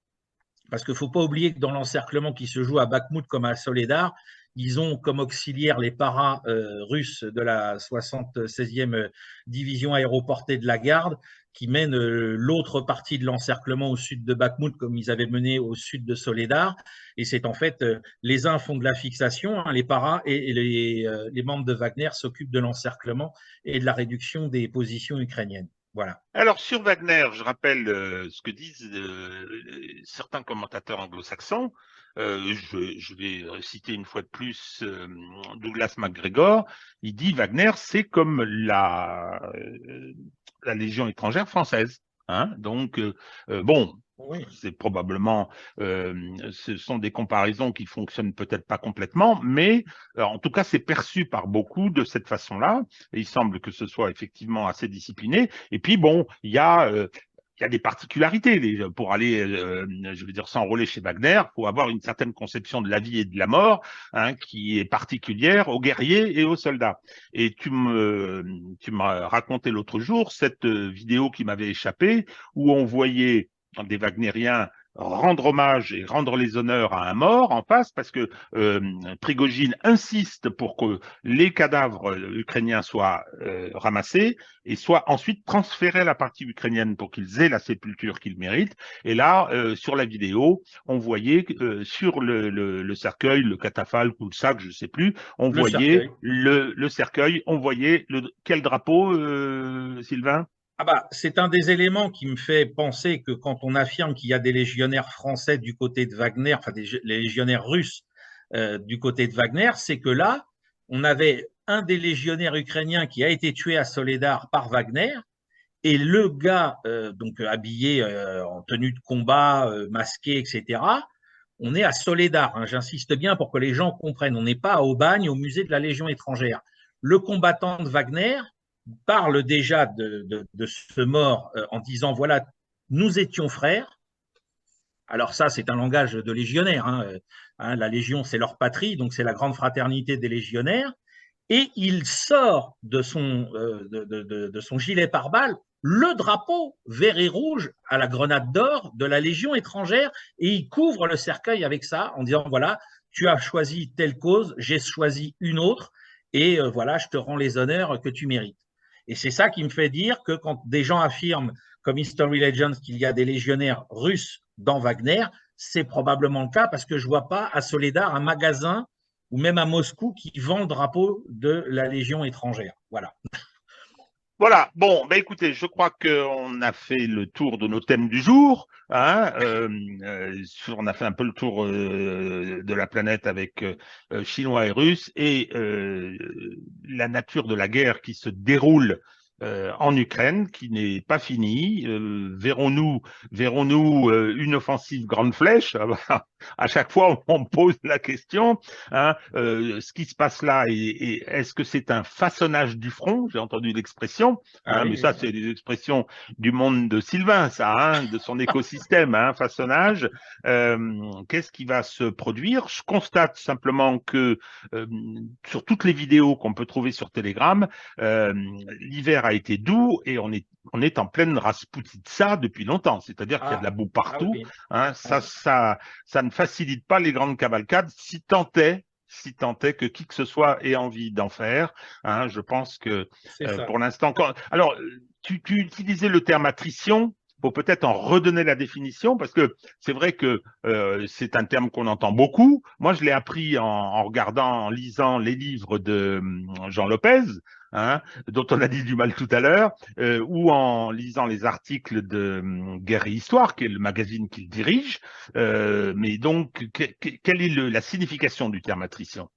parce qu'il ne faut pas oublier que dans l'encerclement qui se joue à Bakhmout comme à Soledar, ils ont comme auxiliaires les paras russes de la 76e division aéroportée de la garde qui mène l'autre partie de l'encerclement au sud de Bakhmout, comme ils avaient mené au sud de Soledar. Et c'est en fait, les uns font de la fixation, hein, les paras, et les membres de Wagner s'occupent de l'encerclement et de la réduction des positions ukrainiennes. Voilà. Alors, sur Wagner, je rappelle ce que disent certains commentateurs anglo-saxons. Je vais citer une fois de plus Douglas MacGregor. Il dit Wagner, c'est comme la Légion étrangère française. Hein. Donc, bon, Oui. c'est probablement, ce sont des comparaisons qui fonctionnent peut-être pas complètement, mais en tout cas, c'est perçu par beaucoup de cette façon-là. Et il semble que ce soit effectivement assez discipliné. Et puis bon, il y a des particularités. Pour aller, je veux dire, s'enrôler chez Wagner, il faut avoir une certaine conception de la vie et de la mort, hein, qui est particulière aux guerriers et aux soldats. Et tu m'as raconté l'autre jour cette vidéo qui m'avait échappé, où on voyait des Wagnériens rendre hommage et rendre les honneurs à un mort en face, parce que Prigojine insiste pour que les cadavres ukrainiens soient ramassés et soient ensuite transférés à la partie ukrainienne pour qu'ils aient la sépulture qu'ils méritent. Et là, sur la vidéo, on voyait sur le cercueil, le catafalque ou le sac, je ne sais plus, on Le voyait cercueil. le cercueil, on voyait quel drapeau, Sylvain? Ah bah, c'est un des éléments qui me fait penser que quand on affirme qu'il y a des légionnaires français du côté de Wagner, enfin les légionnaires russes du côté de Wagner, c'est que là, on avait un des légionnaires ukrainiens qui a été tué à Soledar par Wagner, et le gars, donc habillé en tenue de combat, masqué, etc., on est à Soledar, hein, j'insiste bien pour que les gens comprennent, on n'est pas à Aubagne, au musée de la Légion étrangère. Le combattant de Wagner parle déjà de ce mort en disant, voilà, nous étions frères. Alors ça, c'est un langage de légionnaire. Hein, la Légion, c'est leur patrie, donc c'est la grande fraternité des légionnaires. Et il sort de son gilet pare-balles le drapeau vert et rouge à la grenade d'or de la Légion étrangère, et il couvre le cercueil avec ça en disant, voilà, tu as choisi telle cause, j'ai choisi une autre, et voilà, je te rends les honneurs que tu mérites. Et c'est ça qui me fait dire que quand des gens affirment, comme History Legends, qu'il y a des légionnaires russes dans Wagner, c'est probablement le cas, parce que je ne vois pas à Soledar un magasin ou même à Moscou qui vend le drapeau de la Légion étrangère. Voilà. Voilà, bon, ben écoutez, je crois qu'on a fait le tour de nos thèmes du jour. Hein, on a fait un peu le tour de la planète avec Chinois et Russes et la nature de la guerre qui se déroule en Ukraine, qui n'est pas finie. Verrons-nous une offensive grande flèche? À chaque fois, on pose la question. Hein, ce qui se passe là, est-ce que c'est un façonnage du front? J'ai entendu l'expression, Ah hein, mais oui, ça, oui. c'est des expressions du monde de Sylvain, ça, hein, de son écosystème, hein, façonnage. Qu'est-ce qui va se produire? Je constate simplement que sur toutes les vidéos qu'on peut trouver sur Telegram, l'hiver a été doux et on est en pleine Rasputitsa depuis longtemps, c'est-à-dire qu'il y a de la Ah, boue ah partout. oui. Hein, Ah, ça ne facilite pas les grandes cavalcades, si tant est que qui que ce soit ait envie d'en faire. Hein, je pense que c'est ça. pour l'instant, alors tu utilisais le terme attrition. Faut peut-être en redonner la définition parce que c'est vrai que c'est un terme qu'on entend beaucoup. Moi, je l'ai appris en regardant, en lisant les livres de Jean Lopez, hein, dont on a dit du mal tout à l'heure, ou en lisant les articles de Guerre et Histoire, qui est le magazine qu'il dirige. Mais donc, quelle est la signification du terme attrition?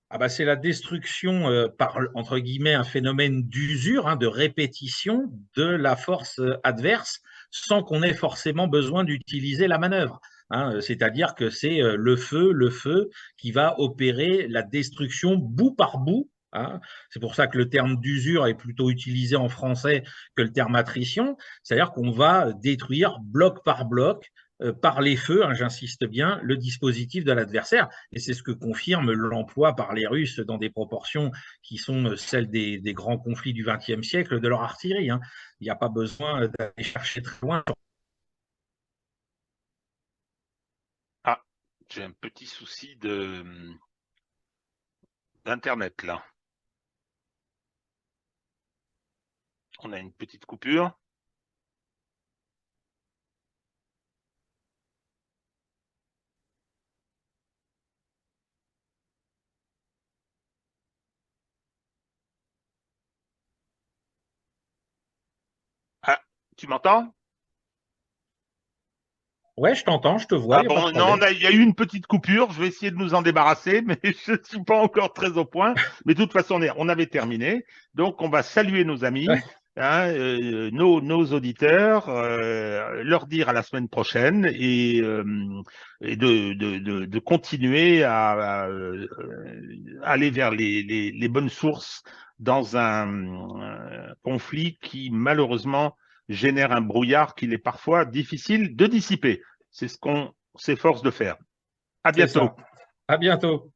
Ah bah, c'est la destruction par, entre guillemets, un phénomène d'usure, hein, de répétition de la force adverse sans qu'on ait forcément besoin d'utiliser la manœuvre. Hein. C'est-à-dire que c'est le feu qui va opérer la destruction bout par bout. Hein. C'est pour ça que le terme d'usure est plutôt utilisé en français que le terme attrition. C'est-à-dire qu'on va détruire bloc par bloc, par les feux, hein, j'insiste bien, le dispositif de l'adversaire. Et c'est ce que confirme l'emploi par les Russes dans des proportions qui sont celles des grands conflits du XXe siècle de leur artillerie. Hein. Il n'y a pas besoin d'aller chercher très loin. Ah, j'ai un petit souci d'internet là. On a une petite coupure. Ah, tu m'entends? Ouais, je t'entends, je te vois, Ah il n'y a pas de bon, non, problème. il y a eu une petite coupure. Je vais essayer de nous en débarrasser, mais je ne suis pas encore très au point. Mais de toute façon, on avait terminé. Donc, on va saluer nos amis, Ouais, hein, nos auditeurs, leur dire à la semaine prochaine et de continuer à aller vers les bonnes sources dans un conflit qui, malheureusement, génère un brouillard qu'il est parfois difficile de dissiper. C'est ce qu'on s'efforce de faire. À c'est bientôt. ça. À bientôt.